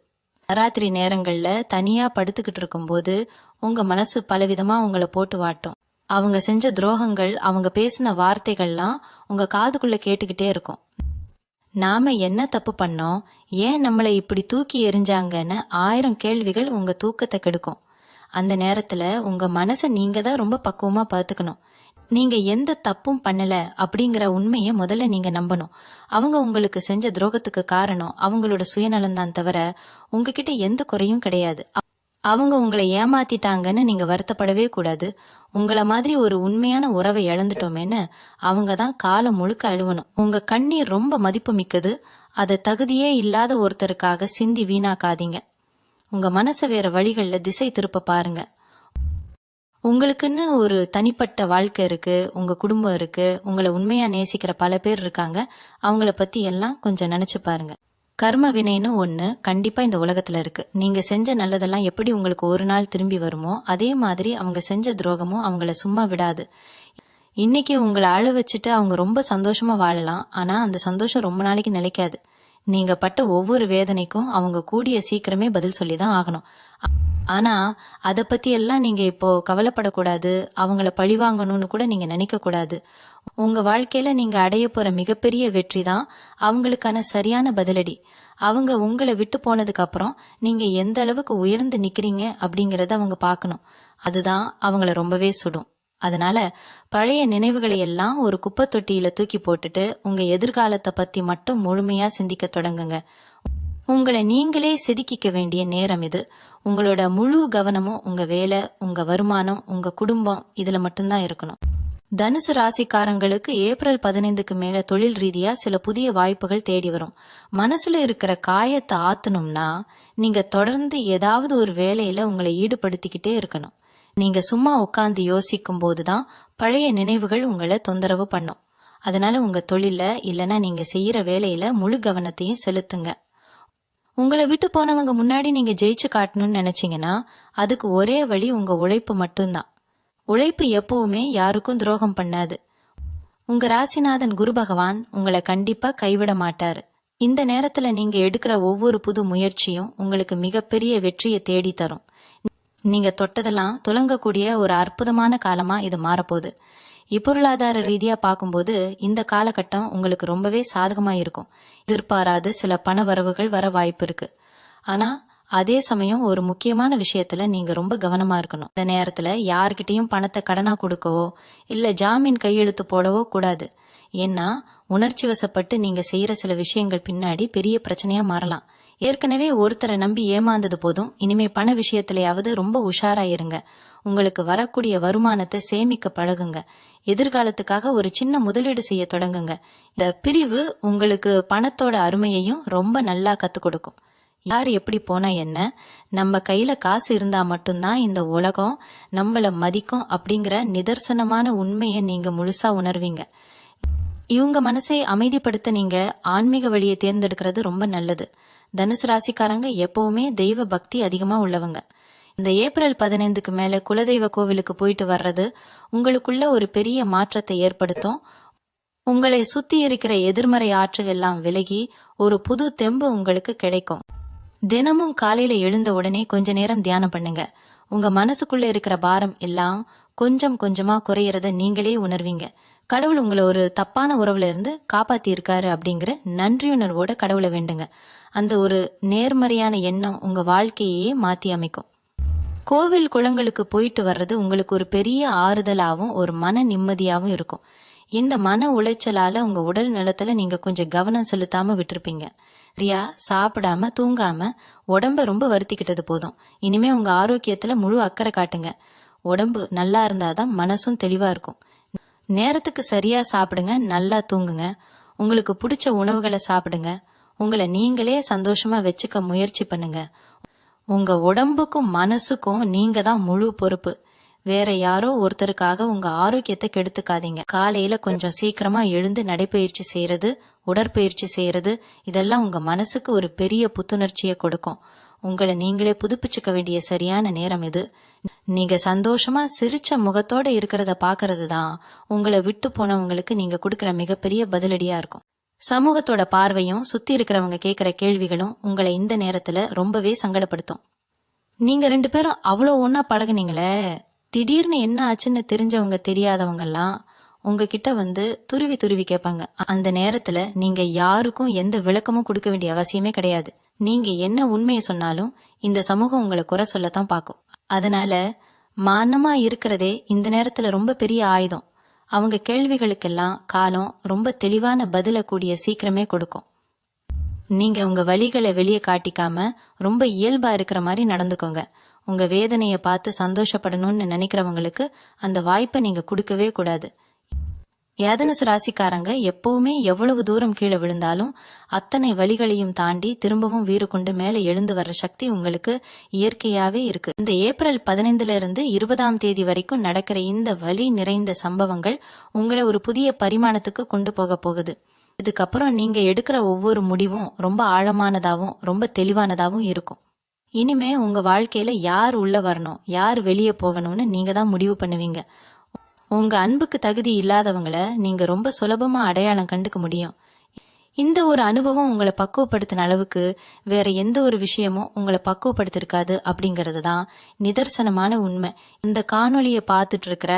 ராத்திரி நேரங்கள்ல தனியா படுத்துக்கிட்டு இருக்கும்போது உங்க மனசு பலவிதமா உங்களை போட்டு வாட்டும். அவங்க செஞ்ச துரோகங்கள், அவங்க பேசின வார்த்தைகள்லாம் உங்க காதுக்குள்ள கேட்டுக்கிட்டே இருக்கும். நாம என்ன தப்பு பண்ணோம், ஏன் நம்மளை இப்படி தூக்கி எறிஞ்சாங்கன்னு 1000 கேள்விகள் உங்க தூக்கத்தை கெடுக்கும். அந்த நேரத்துல உங்க மனசை நீங்க தான் ரொம்ப பக்குவமா பார்த்துக்கணும். நீங்க எந்த தப்பும் பண்ணல அப்படிங்கிற உண்மையை முதல்ல நீங்க நம்பணும். அவங்க உங்களுக்கு செஞ்ச துரோகத்துக்கு காரணம் அவங்களோட சுயநலம்தான் தவிர உங்ககிட்ட எந்த குறையும் கிடையாது. அவங்க உங்களை ஏமாத்திட்டாங்கன்னு நீங்க வருத்தப்படவே கூடாது. உங்கள மாதிரி ஒரு உண்மையான உறவை இழந்துட்டோமேன்னு அவங்க தான் காலம் முழுக்க அழுவணும். உங்க கண்ணீர் ரொம்ப மதிப்பு மிக்கது. அதை தகுதியே இல்லாத ஒருத்தருக்காக சிந்தி வீணாக்காதீங்க. உங்க மனசை வேற வழிகள்ல திசை திருப்ப பாருங்க. உங்களுக்குன்னு ஒரு தனிப்பட்ட வாழ்க்கை இருக்கு, உங்க குடும்பம் இருக்கு, உங்களை உண்மையா நேசிக்கிற பல பேர் இருக்காங்க. அவங்கள பத்தி எல்லாம் கொஞ்சம் நினைச்சு பாருங்க. கர்ம வினைன்னு ஒண்ணு கண்டிப்பா இந்த உலகத்துல இருக்கு. நீங்க செஞ்ச நல்லதெல்லாம் எப்படி உங்களுக்கு ஒரு நாள் திரும்பி வருமோ, அதே மாதிரி அவங்க செஞ்ச துரோகமும் அவங்கள சும்மா விடாது. இன்னைக்கு உங்களை அழ வச்சுட்டு அவங்க ரொம்ப சந்தோஷமா வாழலாம், ஆனா அந்த சந்தோஷம் ரொம்ப நாளைக்கு நிலைக்காது. நீங்க பட்ட ஒவ்வொரு வேதனைக்கும் அவங்க கூடிய சீக்கிரமே பதில் சொல்லிதான் ஆகணும். ஆனா அத பத்தி எல்லாம் நீங்க இப்போ கவலைப்படக்கூடாது. அவங்கள பழிவாங்கணும்னு கூட நீங்க நினைக்க கூடாது. உங்க வாழ்க்கையில நீங்க அடைய போற மிகப்பெரிய வெற்றி தான் அவங்களுக்கான சரியான பதிலடி. அவங்க உங்களை விட்டு போனதுக்கு அப்புறம் நீங்க எந்த அளவுக்கு உயர்ந்து நிக்கிறீங்க அப்படிங்கறத அவங்க பார்க்கணும். அதுதான் அவங்கள ரொம்பவே சுடும். அதனால பழைய நினைவுகளை எல்லாம் ஒரு குப்பை தொட்டியில தூக்கி போட்டுட்டு உங்க எதிர்காலத்தை பத்தி மட்டும் முழுமையா சிந்திக்க தொடங்குங்க. உங்களை நீங்களே செதுக்கிக்க வேண்டிய நேரம் இது. உங்களோட முழு கவனமும் உங்க வேலை, உங்க வருமானம், உங்க குடும்பம் இதுல மட்டும்தான் இருக்கணும். தனுசு ராசிக்காரங்களுக்கு ஏப்ரல் 15க்கு மேல தொழில் ரீதியா சில புதிய வாய்ப்புகள் தேடி வரும். மனசுல இருக்கிற காயத்தை ஆத்தணும்னா நீங்க தொடர்ந்து ஏதாவது ஒரு வேலையில உங்களை ஈடுபடுத்திக்கிட்டே இருக்கணும். நீங்க சும்மா உட்கார்ந்து யோசிக்கும் போதுதான் பழைய நினைவுகள் உங்களை தொந்தரவு பண்ணும். அதனால உங்க தொழில இல்லைன்னா நீங்க செய்யற வேலையில முழு கவனத்தையும் செலுத்துங்க. உங்களை விட்டு போனவங்க முன்னாடி நீங்க ஜெயிச்சு காட்டணும்னு நினைச்சீங்கன்னா அதுக்கு ஒரே வழி உங்க உழைப்பு மட்டும்தான். உழைப்பு எப்பவுமே யாருக்கும் துரோகம் பண்ணாது. உங்க ராசிநாதன் குரு பகவான் உங்களை கண்டிப்பா கைவிட மாட்டாரு. இந்த நேரத்துல நீங்க எடுக்கிற ஒவ்வொரு புது முயற்சியும் உங்களுக்கு மிகப்பெரிய வெற்றியை தேடி தரும். நீங்க தொட்டதெல்லாம் துலங்கக்கூடிய ஒரு அற்புதமான காலமா இது மாறப்போகுது. இப்பொருளாதார ரீதியா பார்க்கும்போது இந்த காலகட்டம் உங்களுக்கு ரொம்பவே சாதகமா இருக்கும். எதிர்பாராத சில பண வரவுகள் வர வாய்ப்பு இருக்கு. ஆனா அதே சமயம் ஒரு முக்கியமான விஷயத்துல நீங்க ரொம்ப கவனமா இருக்கணும். இந்த நேரத்துல யார்கிட்டயும் பணத்தை கடனா கொடுக்கவோ இல்ல ஜாமீன் கையெழுத்து போடவோ கூடாது. ஏன்னா உணர்ச்சி வசப்பட்டு நீங்க செய்யற சில விஷயங்கள் பின்னாடி பெரிய பிரச்சனையா மாறலாம். ஏற்கனவே ஒருத்தரை நம்பி ஏமாந்தது போதும். இனிமே பண விஷயத்திலேயாவது ரொம்ப உஷாரா இருங்க. உங்களுக்கு வரக்கூடிய வருமானத்தை சேமிக்க பழகுங்க. எதிர்காலத்துக்காக ஒரு சின்ன முதலீடு செய்ய தொடங்குங்க. இந்த பிரிவு உங்களுக்கு பணத்தோட அருமையையும் ரொம்ப நல்லா கத்து கொடுக்கும். யார் எப்படி போனா என்ன, நம்ம கையில காசு இருந்தா மட்டும்தான் இந்த உலகம் நம்மள மதிக்கும் அப்படிங்கிற நிதர்சனமான உண்மையை நீங்க முழுசா உணர்வீங்க. இவங்க மனசை அமைதிப்படுத்த நீங்க ஆன்மீக வழியை தேர்ந்தெடுக்கிறது ரொம்ப நல்லது. தனுசு ராசிக்காரங்க எப்பவுமே தெய்வ பக்தி அதிகமா உள்ளவங்க. இந்த ஏப்ரல் 15க்கு மேல குலதெய்வ கோவிலுக்கு போயிட்டு வர்றது உங்களுக்குள்ள ஒரு பெரிய மாற்றத்தை ஏற்படுத்தும். உங்களை சுத்தி இருக்கிற எதிர்மறை ஆற்றல் எல்லாம் விலகி ஒரு புது தெம்பு உங்களுக்கு கிடைக்கும். தினமும் காலையில எழுந்த உடனே கொஞ்ச நேரம் தியானம் பண்ணுங்க. உங்க மனசுக்குள்ள இருக்கிற பாரம் எல்லாம் கொஞ்சம் கொஞ்சமா குறையறத நீங்களே உணர்வீங்க. கடவுள் உங்களை ஒரு தப்பான உறவுல இருந்து காப்பாத்தி இருக்காரு அப்படிங்கிற நன்றியுணர்வோட கடவுளை வேண்டுங்க. அந்த ஒரு நேர்மறையான எண்ணம் உங்க வாழ்க்கையே மாத்தி அமைக்கும். கோவில் குளங்களுக்கு போயிட்டு வர்றது உங்களுக்கு ஒரு பெரிய ஆறுதலாவும் ஒரு மன நிம்மதியாவும் இருக்கும். இந்த மன உளைச்சலால உங்க உடல் நலத்துல நீங்க கொஞ்சம் கவனம் செலுத்தாம விட்டுருப்பீங்க. சரியா சாப்பிடாம தூங்காம உடம்ப ரொம்ப வருத்திக்கிட்டது போதும். இனிமே உங்க ஆரோக்கியத்துல முழு அக்கறை காட்டுங்க. உடம்பு நல்லா இருந்தாதான் மனசும் தெளிவா இருக்கும். நேரத்துக்கு சரியா சாப்பிடுங்க, நல்லா தூங்குங்க, உங்களுக்கு பிடிச்ச உணவுகளை சாப்பிடுங்க, உங்களை நீங்களே சந்தோஷமா வச்சுக்க முயற்சி பண்ணுங்க. உங்க உடம்புக்கும் மனசுக்கும் நீங்க தான் முழு பொறுப்பு. வேற யாரோ ஒருத்தருக்காக உங்க ஆரோக்கியத்தை கெடுத்துக்காதீங்க. காலையில கொஞ்சம் சீக்கிரமா எழுந்து நடைப்பயிற்சி செய்யறது, உடற்பயிற்சி செய்யறது, இதெல்லாம் உங்க மனசுக்கு ஒரு பெரிய புத்துணர்ச்சியை கொடுக்கும். உங்களை நீங்களே புதுப்பிச்சுக்க வேண்டிய சரியான நேரம் இது. நீங்க சந்தோஷமா சிரிச்ச முகத்தோட இருக்கிறத பாக்குறது தான் உங்களை விட்டு போனவங்களுக்கு நீங்க கொடுக்கற மிகப்பெரிய பதிலடியா இருக்கும். சமூகத்தோட பார்வையும் சுத்தி இருக்கிறவங்க கேட்கிற கேள்விகளும் உங்களை இந்த நேரத்துல ரொம்பவே சங்கடப்படுத்தும். நீங்க 2 பேரும் அவ்வளோ ஒன்னா பழகுனீங்களே, திடீர்னு என்ன ஆச்சுன்னு தெரிஞ்சவங்க தெரியாதவங்க எல்லாம் உங்ககிட்ட வந்து துருவி துருவி கேட்பாங்க. அந்த நேரத்துல நீங்க யாருக்கும் எந்த விளக்கமும் கொடுக்க வேண்டிய அவசியமே கிடையாது. நீங்க என்ன உண்மையை சொன்னாலும் இந்த சமூகம் உங்களை குறை சொல்லத்தான் பார்க்கும். அதனால மானமா இருக்கிறதே இந்த நேரத்துல ரொம்ப பெரிய ஆயுதம். அவங்க கேள்விகளுக்கெல்லாம் காலம் ரொம்ப தெளிவான பதில கூடிய சீக்கிரமே கொடுக்கும். நீங்க உங்க வலிகளை வெளியே காட்டிக்காம ரொம்ப இயல்பா இருக்கிற மாதிரி நடந்துக்கோங்க. உங்க வேதனையை பார்த்து சந்தோஷப்படணும்னு நினைக்கிறவங்களுக்கு அந்த வாய்ப்பை நீங்க கொடுக்கவே கூடாது. ஏதனஸ் ராசிக்காரங்க எப்பவுமே எவ்வளவு தூரம் கீழே விழுந்தாலும் அத்தனை வலிகளையும் தாண்டி திரும்பவும் வீறு கொண்டு மேல எழுந்து வர்ற சக்தி உங்களுக்கு இயற்கையாவே இருக்கு. இந்த ஏப்ரல் 15 இருந்து 20 வரைக்கும் நடக்கிற இந்த வலி நிறைந்த சம்பவங்கள் உங்களை ஒரு புதிய பரிமாணத்துக்கு கொண்டு போக போகுது. இதுக்கப்புறம் நீங்க எடுக்கிற ஒவ்வொரு முடிவும் ரொம்ப ஆழமானதாவும் ரொம்ப தெளிவானதாவும் இருக்கும். இனிமே உங்க வாழ்க்கையில யார் உள்ள வரணும், யார் வெளியே போகணும்னு நீங்க தான் முடிவு பண்ணுவீங்க. உங்க அன்புக்கு தகுதி இல்லாதவங்கள நீங்க ரொம்ப சுலபமா அடையாளம் கண்டுக்க முடியும். இந்த ஒரு அனுபவம் உங்களை பக்குவப்படுத்தின அளவுக்கு வேற எந்த ஒரு விஷயமும் உங்களை பக்குவப்படுத்திருக்காது அப்படிங்கறது தான் நிதர்சனமான உண்மை. இந்த காணொளியை பார்த்துட்டு இருக்கிற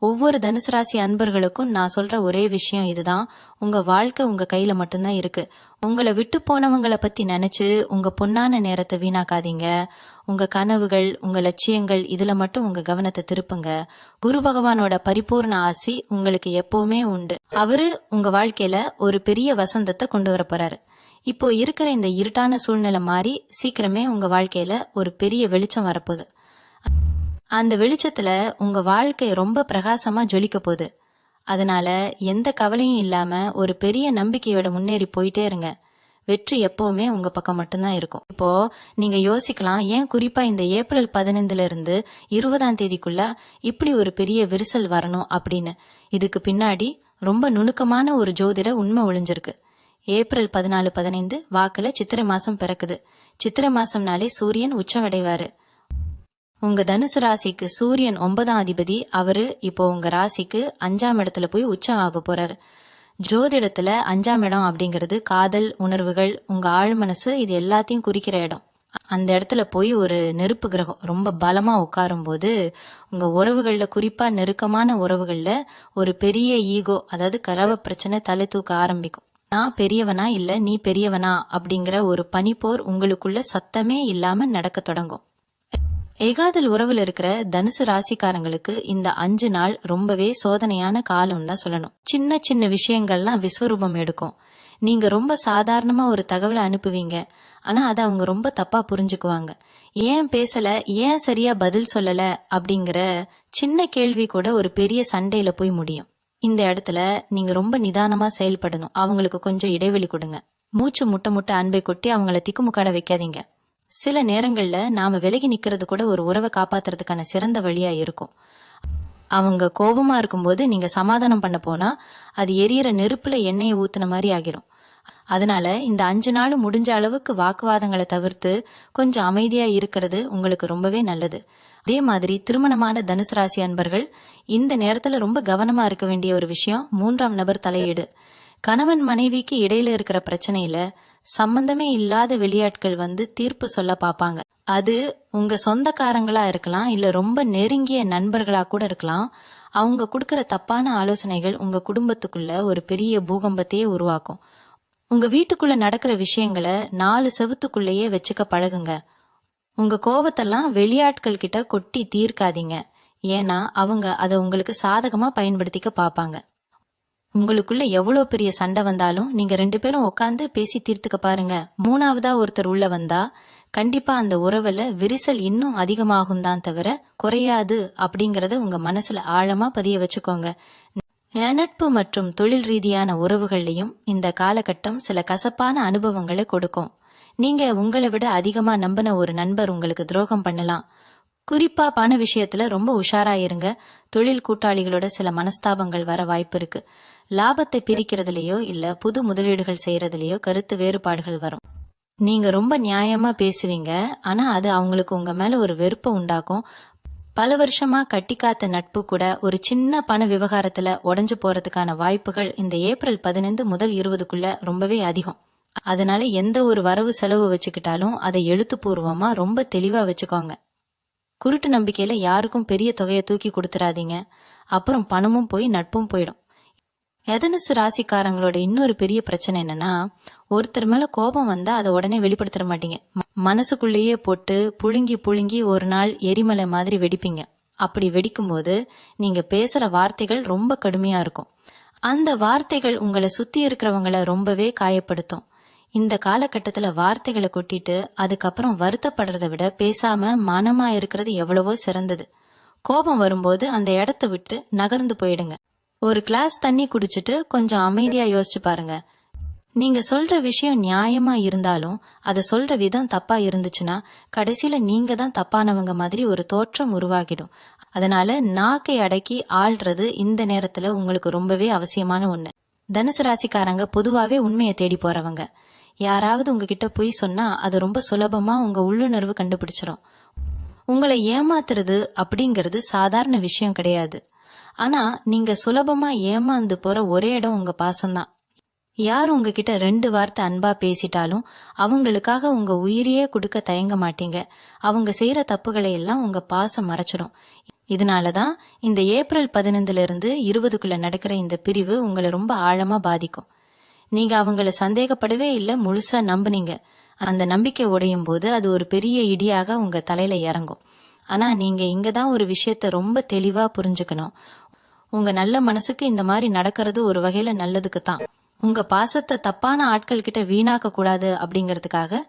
ஒவ்வொரு தனுசு ராசி அன்பர்களுக்கும் நான் சொல்ற ஒரே விஷயம் இதுதான்: உங்க வாழ்க்கை உங்க கையில மட்டும்தான் இருக்கு. உங்களை விட்டு போனவங்களை பத்தி நினைச்சு உங்க பொன்னான நேரத்தை வீணாக்காதீங்க. உங்க கனவுகள், உங்க லட்சியங்கள், இதுல மட்டும் உங்க கவனத்தை திருப்புங்க. குரு பகவானோட பரிபூர்ண ஆசி உங்களுக்கு எப்பவுமே உண்டு. அவரு உங்க வாழ்க்கையில ஒரு பெரிய வசந்தத்தை கொண்டு வர போறாரு. இப்போ இருக்கிற இந்த இருட்டான சூழ்நிலை மாறி சீக்கிரமே உங்க வாழ்க்கையில ஒரு பெரிய வெளிச்சம் வரப்போகுது. அந்த வெளிச்சத்துல உங்க வாழ்க்கை ரொம்ப பிரகாசமா ஜொலிக்க போகுது. அதனால எந்த கவலையும் இல்லாம ஒரு பெரிய நம்பிக்கையோட முன்னேறி போயிட்டே இருங்க. வெற்றி எப்பவுமே உங்க பக்கம் மட்டும்தான் இருக்கும். இப்போ நீங்க யோசிக்கலாம், ஏன் குறிப்பா இந்த ஏப்ரல் 15 இருந்து 20 இப்படி ஒரு பெரிய விரிசல் வரணும் அப்படின்னு. இதுக்கு பின்னாடி ரொம்ப நுணுக்கமான ஒரு ஜோதிட உண்மை ஒளிஞ்சிருக்கு. ஏப்ரல் 14, 15 வாக்குல சித்திரை மாசம் பிறக்குது. சித்திரை மாசம்னாலே சூரியன் உச்சமடைவாரு. உங்க தனுசு ராசிக்கு சூரியன் 9ஆம் அதிபதி. அவரு இப்போ உங்க ராசிக்கு 5ஆம் இடத்துல போய் உச்சம் ஆக போறாரு. ஜோதிடத்துல 5ஆம் இடம் அப்படிங்கிறது காதல், உணர்வுகள், உங்க ஆழ் மனசு, இது எல்லாத்தையும் குறிக்கிற இடம். அந்த இடத்துல போய் ஒரு நெருப்பு கிரகம் ரொம்ப பலமா உட்காரும் போது உங்க உறவுகள்ல, குறிப்பா நெருக்கமான உறவுகள்ல ஒரு பெரிய ஈகோ, அதாவது கரவ பிரச்சனை தலை தூக்க ஆரம்பிக்கும். நான் பெரியவனா இல்ல நீ பெரியவனா அப்படிங்கிற ஒரு பனிப்போர் உங்களுக்குள்ள சத்தமே இல்லாம நடக்க தொடங்கும். ஏகாதல் உறவுல இருக்கிற தனுசு ராசிக்காரங்களுக்கு இந்த 5 நாள் ரொம்பவே சோதனையான காலம் தான் சொல்லணும். சின்ன சின்ன விஷயங்கள்லாம் விஸ்வரூபம் எடுக்கும். நீங்க ரொம்ப சாதாரணமா ஒரு தகவலை அனுப்புவீங்க, ஆனா அதை அவங்க ரொம்ப தப்பா புரிஞ்சுக்குவாங்க. ஏன் பேசல, ஏன் சரியா பதில் சொல்லல அப்படிங்கிற சின்ன கேள்வி கூட ஒரு பெரிய சண்டையில போய் முடியும். இந்த இடத்துல நீங்க ரொம்ப நிதானமா செயல்படணும். அவங்களுக்கு கொஞ்சம் இடைவெளி கொடுங்க. மூச்சு முட்ட முட்ட அன்பை கொட்டி அவங்கள திக்குமுக்காட வைக்காதீங்க. சில நேரங்கள்ல நாம விலகி நிக்கிறது கூட ஒரு உறவை காப்பாத்துறதுக்கான சிறந்த வழியா இருக்கும். அவங்க கோபமா இருக்கும்போது நீங்க சமாதானம் பண்ண போனா அது எரியற நெருப்புல எண்ணெயை ஊத்துன மாதிரி ஆகிரும். அதனால இந்த 5 நாளும் முடிஞ்ச அளவுக்கு வாக்குவாதங்களை தவிர்த்து கொஞ்சம் அமைதியா இருக்கிறது உங்களுக்கு ரொம்பவே நல்லது. அதே மாதிரி திருமணமான தனுசு ராசி அன்பர்கள் இந்த நேரத்துல ரொம்ப கவனமா இருக்க வேண்டிய ஒரு விஷயம் 3ஆம் நபர் தலையீடு. கணவன் மனைவிக்கு இடையில இருக்கிற பிரச்சனையில சம்பந்தமே இல்லாத வெளியாட்கள் வந்து தீர்ப்பு சொல்ல பாப்பாங்க. அது உங்க சொந்தக்காரங்களா இருக்கலாம், இல்ல ரொம்ப நெருங்கிய நண்பர்களா கூட இருக்கலாம். அவங்க கொடுக்கற தப்பான ஆலோசனைகள் உங்க குடும்பத்துக்குள்ள ஒரு பெரிய பூகம்பத்தையே உருவாக்கும். உங்க வீட்டுக்குள்ள நடக்கிற விஷயங்களை 4 செவுத்துக்குள்ளேயே வச்சுக்க பழகுங்க. உங்க கோபத்தெல்லாம் வெளியாட்கள் கிட்ட கொட்டி தீர்க்காதீங்க. ஏன்னா அவங்க அதை உங்களுக்கு சாதகமா பயன்படுத்திக்க பாப்பாங்க. உங்களுக்குள்ள எவ்வளவு பெரிய சண்டை வந்தாலும் நீங்க 2 பேரும் உட்காந்து பேசி தீர்த்துக்க பாருங்க. 3ஆவதா ஒருத்தர் உள்ள வந்தா கண்டிப்பா அந்த உறவுல விரிசல் இன்னும் அதிகமாகும் தான் தவிர குறையாது அப்படிங்கறத உங்க மனசுல ஆழமா பதிய வச்சுக்கோங்க. நட்பு மற்றும் தொழில் ரீதியான உறவுகள்லையும் இந்த காலகட்டம் சில கசப்பான அனுபவங்களை கொடுக்கும். நீங்க உங்களை விட அதிகமா நம்பின ஒரு நண்பர் உங்களுக்கு துரோகம் பண்ணலாம். குறிப்பா பண விஷயத்துல ரொம்ப உஷாரா இருங்க. தொழில் கூட்டாளிகளோட சில மனஸ்தாபங்கள் வர வாய்ப்பு இருக்கு. லாபத்தை பிரிக்கிறதுலயோ இல்ல புது முதலீடுகள் செய்யறதுலயோ கருத்து வேறுபாடுகள் வரும். நீங்க ரொம்ப நியாயமா பேசுவீங்க, ஆனா அது அவங்களுக்கு உங்க மேல ஒரு வெறுப்பை உண்டாக்கும். பல வருஷமா கட்டி காத்த நட்பு கூட ஒரு சின்ன பண விவகாரத்துல உடைஞ்சு போறதுக்கான வாய்ப்புகள் இந்த ஏப்ரல் 15 முதல் 20க்குள்ள ரொம்பவே அதிகம். அதனால எந்த ஒரு வரவு செலவு வச்சுக்கிட்டாலும் அதை எழுத்துப்பூர்வமா ரொம்ப தெளிவா வச்சுக்கோங்க. குருட்டு நம்பிக்கையில யாருக்கும் பெரிய தொகையை தூக்கி கொடுத்துறாதீங்க. அப்புறம் பணமும் போய் நட்பும் போயிடும். எதனசு ராசிக்காரங்களோட இன்னொரு பெரிய பிரச்சனை என்னன்னா, ஒருத்தர் மேல கோபம் வந்தா அதை உடனே வெளிப்படுத்த மாட்டீங்க. மனசுக்குள்ளேயே போட்டு புழுங்கி புழுங்கி ஒரு நாள் எரிமலை மாதிரி வெடிப்பீங்க. அப்படி வெடிக்கும் போது நீங்க பேசுற வார்த்தைகள் ரொம்ப கடுமையா இருக்கும். அந்த வார்த்தைகள் உங்களை சுத்தி இருக்கிறவங்கள ரொம்பவே காயப்படுத்தும். இந்த காலகட்டத்துல வார்த்தைகளை கொட்டிட்டு அதுக்கப்புறம் வருத்தப்படுறதை விட பேசாம மனமா இருக்கிறது எவ்வளவோ சிறந்தது. கோபம் வரும்போது அந்த இடத்த விட்டு நகர்ந்து போயிடுங்க. ஒரு கிளாஸ் தண்ணி குடிச்சிட்டு கொஞ்சம் அமைதியா யோசிச்சு பாருங்க. நீங்க சொல்ற விஷயம் நியாயமா இருந்தாலும் அதை சொல்ற விதம் தப்பா இருந்துச்சுன்னா கடைசியில நீங்க தான் தப்பானவங்க மாதிரி ஒரு தோற்றம் உருவாகிடும். அதனால நாக்கை அடக்கி ஆள்றது இந்த நேரத்துல உங்களுக்கு ரொம்பவே அவசியமான ஒண்ணு. தனுசு ராசிக்காரங்க பொதுவாவே உண்மையை தேடி போறவங்க. யாராவது உங்ககிட்ட பொய் சொன்னா அது ரொம்ப சுலபமா உங்க உள்ளுணர்வு கண்டுபிடிச்சிடும். உங்களை ஏமாத்துறது அப்படிங்கிறது சாதாரண விஷயம் கிடையாது. ஆனா நீங்க சுலபமா ஏமாந்து போற ஒரே இடம் உங்க பாசம்தான். யார் உங்ககிட்ட 2 வார்த்தை அன்பா பேசிட்டாலும் அவங்களுக்காக உங்க உயிரையே கொடுக்க தயங்க மாட்டீங்க. அவங்க செய்யற தப்புகளை எல்லாம் உங்க பாசம் மறைச்சிடும். இதனாலதான் இந்த ஏப்ரல் 15 20க்குள்ள நடக்கிற இந்த பிரிவு உங்களை ரொம்ப ஆழமா பாதிக்கும். நீங்க அவங்கள சந்தேகப்படவே இல்லை, முழுசா நம்புனீங்க. அந்த நம்பிக்கை உடையும் போது அது ஒரு பெரிய இடியாக உங்க தலையில இறங்கும். ஆனா நீங்க இங்கதான் ஒரு விஷயத்த ரொம்ப தெளிவா புரிஞ்சுக்கணும். உங்க நல்ல மனசுக்கு இந்த மாதிரி நடக்கிறது ஒரு வகையில நல்லதுக்கு தான். உங்க பாசத்தை தப்பான ஆட்கள் கிட்ட வீணாக்க கூடாது அப்படிங்கறதுக்காக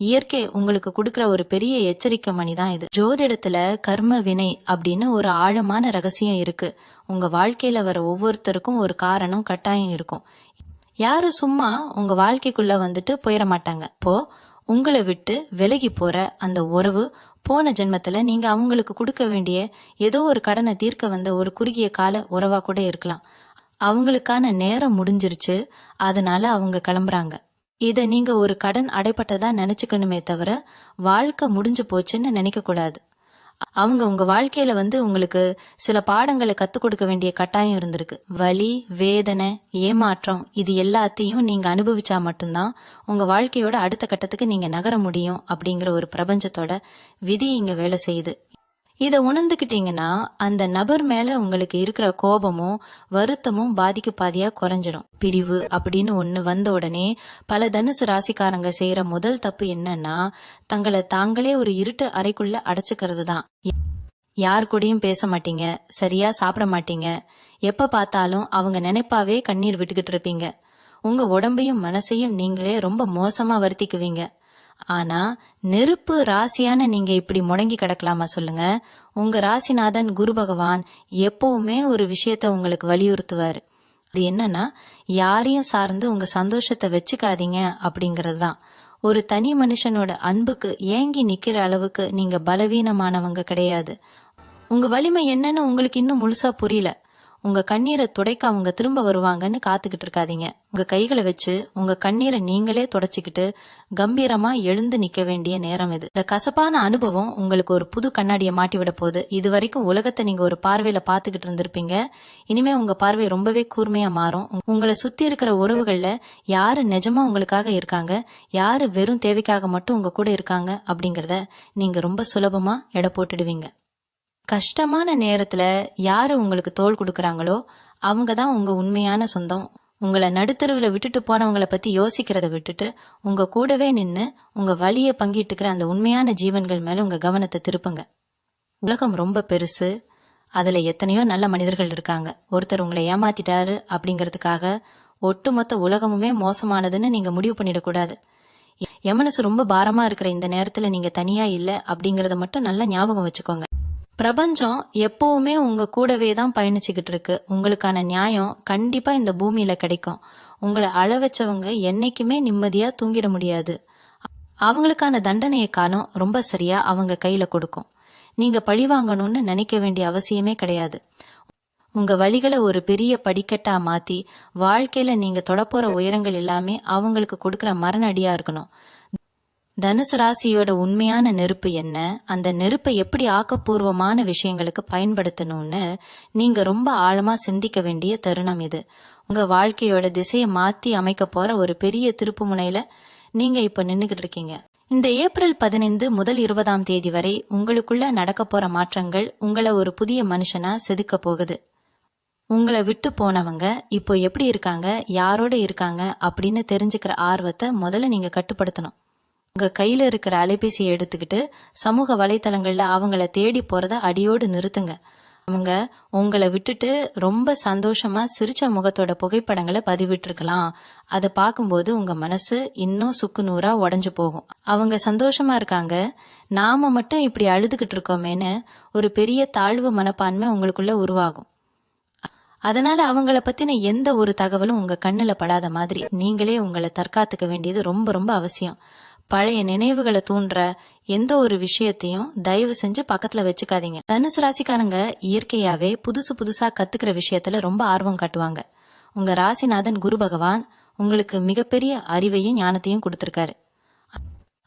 இயற்கை உங்களுக்கு கொடுக்கற ஒரு பெரிய எச்சரிக்கை மணி தான் இது. ஜோதிடத்துல கர்ம வினை அப்படின்னு ஒரு ஆழமான ரகசியம் இருக்கு. உங்க வாழ்க்கையில வர ஒவ்வொருத்தருக்கும் ஒரு காரணம் கட்டாயம் இருக்கும். யாரும் சும்மா உங்க வாழ்க்கைக்குள்ள வந்துட்டு போயிட மாட்டாங்க. இப்போ உங்களை விட்டு விலகி போற அந்த உறவு போன ஜென்மத்துல நீங்க அவங்களுக்கு கொடுக்க வேண்டிய ஏதோ ஒரு கடனை தீர்க்க வந்த ஒரு குறுகிய கால உறவா கூட இருக்கலாம். அவங்களுக்கான நேரம் முடிஞ்சிருச்சு, அதனால அவங்க கிளம்புறாங்க. இத நீங்க ஒரு கடன் அடைப்பட்டதா நினைச்சுக்கணுமே தவிர வாழ்க்கை முடிஞ்சு போச்சுன்னு நினைக்க கூடாது. அவங்க உங்க வாழ்க்கையில உங்களுக்கு சில பாடங்களை கத்துக் கொடுக்க வேண்டிய கட்டாயம் இருந்திருக்கு. வலி, வேதனை, ஏமாற்றம் இது எல்லாத்தையும் நீங்க அனுபவிச்சா மட்டும்தான் உங்க வாழ்க்கையோட அடுத்த கட்டத்துக்கு நீங்க நகர முடியும் அப்படிங்கிற ஒரு பிரபஞ்சத்தோட விதி இங்க வேலை செய்யுது. இத உணர்ந்துகிட்டீங்கன்னா அந்த நபர் மேல உங்களுக்கு இருக்கிற கோபமும் வருத்தமும் பாதிக்கு பாதியா குறைஞ்சிடும். பிரிவு அப்படின்னு ஒண்ணு வந்த உடனே பல தனுசு ராசிக்காரங்க செய்யற முதல் தப்பு என்னன்னா, தங்களை தாங்களே ஒரு இருட்டு அறைக்குள்ள அடைச்சுக்கிறது தான். யார் கூடயும் பேச மாட்டீங்க, சரியா சாப்பிட மாட்டீங்க, எப்ப பார்த்தாலும் அவங்க நினைப்பாவே கண்ணீர் விட்டுக்கிட்டு இருப்பீங்க. உங்க உடம்பையும் மனசையும் நீங்களே ரொம்ப மோசமா வருத்திக்குவீங்க. ஆனா நெருப்பு ராசியான நீங்க இப்படி முடங்கி கிடக்கலாமா சொல்லுங்க? உங்க ராசிநாதன் குரு பகவான் எப்பவுமே ஒரு விஷயத்த உங்களுக்கு வலியுறுத்துவாரு. அது என்னன்னா, யாரையும் சார்ந்து உங்க சந்தோஷத்தை வச்சுக்காதீங்க அப்படிங்கறது தான். ஒரு தனி மனுஷனோட அன்புக்கு ஏங்கி நிக்கிற அளவுக்கு நீங்க பலவீனமானவங்க கிடையாது. உங்க வலிமை என்னன்னு உங்களுக்கு இன்னும் முழுசா புரியல. உங்க கண்ணீரை துடைக்க அவங்க திரும்ப வருவாங்கன்னு காத்துக்கிட்டு இருக்காதீங்க. உங்க கைகளை வச்சு உங்க கண்ணீரை நீங்களே துடைச்சுக்கிட்டு கம்பீரமா எழுந்து நிக்க வேண்டிய நேரம் இது. இந்த கசப்பான அனுபவம் உங்களுக்கு ஒரு புது கண்ணாடியை மாட்டி விட போகுது. இது வரைக்கும் உலகத்தை நீங்க ஒரு பார்வையில பாத்துக்கிட்டு இருந்திருப்பீங்க. இனிமே உங்க பார்வை ரொம்பவே கூர்மையா மாறும். உங்களை சுத்தி இருக்கிற உறவுகள்ல யாரு நிஜமா உங்களுக்காக இருக்காங்க, யாரு வெறும் தேவைக்காக மட்டும் உங்க கூட இருக்காங்க அப்படிங்கறத நீங்க ரொம்ப சுலபமா எடை போட்டுடுவீங்க. கஷ்டமான நேரத்துல யாரு உங்களுக்கு தோள் கொடுக்கறாங்களோ அவங்கதான் உங்க உண்மையான சொந்தம். உங்களை நடுத்தருவுல விட்டுட்டு போனவங்களை பத்தி யோசிக்கிறத விட்டுட்டு உங்க கூடவே நின்னு உங்க வலியை பங்கிட்டுக்கிற அந்த உண்மையான ஜீவன்கள் மேல உங்க கவனத்தை திருப்புங்க. உலகம் ரொம்ப பெருசு, அதுல எத்தனையோ நல்ல மனிதர்கள் இருக்காங்க. ஒருத்தர் உங்களை ஏமாத்திட்டாரு அப்படிங்கறதுக்காக ஒட்டுமொத்த உலகமுமே மோசமானதுன்னு நீங்க முடிவு பண்ணிடக்கூடாது. என் மனசு ரொம்ப பாரமா இருக்கிற இந்த நேரத்துல நீங்க தனியா இல்ல அப்படிங்கறத மட்டும் நல்லா ஞாபகம் வச்சுக்கோங்க. பிரபஞ்சம் எப்பவுமே உங்க கூடவே தான் பயணிச்சுக்கிட்டு இருக்கு. உங்களுக்கான நியாயம் கண்டிப்பா இந்த பூமியில கிடைக்கும். உங்களை அழ வச்சவங்க என்னைக்குமே நிம்மதியா தூங்கிட முடியாது. அவங்களுக்கான தண்டனையை காலம் ரொம்ப சரியா அவங்க கையில கொடுக்கும். நீங்க பழி வாங்கணும்னு நினைக்க வேண்டிய அவசியமே கிடையாது. உங்க வழிகளை ஒரு பெரிய படிக்கட்டா மாத்தி வாழ்க்கையில நீங்க தொடப்போற உயரங்கள் எல்லாமே அவங்களுக்கு கொடுக்கற மரண அடியா இருக்கணும். தனுசு ராசியோட உண்மையான நெருப்பு என்ன, அந்த நெருப்பை எப்படி ஆக்கப்பூர்வமான விஷயங்களுக்கு பயன்படுத்தணும்னு நீங்க ரொம்ப ஆழமா சிந்திக்க வேண்டிய தருணம் இது. உங்க வாழ்க்கையோட திசையை மாத்தி அமைக்க போற ஒரு பெரிய திருப்பு முனையில நீங்க இப்ப நின்னுகிட்டு இருக்கீங்க. இந்த ஏப்ரல் 15 முதல் 20ஆம் தேதி வரை உங்களுக்குள்ள நடக்க போற மாற்றங்கள் உங்களை ஒரு புதிய மனுஷனா செதுக்க போகுது. உங்களை விட்டு போனவங்க இப்போ எப்படி இருக்காங்க, யாரோட இருக்காங்க அப்படின்னு தெரிஞ்சுக்கிற ஆர்வத்தை முதல்ல நீங்க கட்டுப்படுத்தணும். உங்க கையில இருக்கிற அலைபேசியை எடுத்துக்கிட்டு சமூக வலைத்தளங்கள்ல அவங்கள தேடி போறத அடியோடு நிறுத்துங்க. அவங்க உங்களை விட்டுட்டு ரொம்ப சந்தோஷமா சிரிச்ச முகத்தோட புகைப்படங்களை பதிவிட்டு இருக்கலாம். அதை பார்க்கும்போது உங்க மனசு இன்னும் சுக்குநூறா உடைஞ்சு போகும். அவங்க சந்தோஷமா இருக்காங்க, நாம மட்டும் இப்படி அழுதுகிட்டு இருக்கோமேன்னு ஒரு பெரிய தாழ்வு மனப்பான்மை உங்களுக்குள்ள உருவாகும். அதனால அவங்கள பத்தின எந்த ஒரு தகவலும் உங்க கண்ணுல படாத மாதிரி நீங்களே உங்களை தற்காத்துக்க வேண்டியது ரொம்ப ரொம்ப அவசியம். பழைய நினைவுகளை தூண்டுற எந்த ஒரு விஷயத்தையும் தயவு செஞ்சு பக்கத்துல வச்சுக்காதீங்க. தனுசு ராசிக்காரங்க இயற்கையாவே புதுசா கத்துக்கிற விஷயத்துல ரொம்ப ஆர்வம் காட்டுவாங்க. உங்க ராசிநாதன் குரு பகவான் உங்களுக்கு மிகப்பெரிய அறிவையும் ஞானத்தையும் கொடுத்திருக்காரு.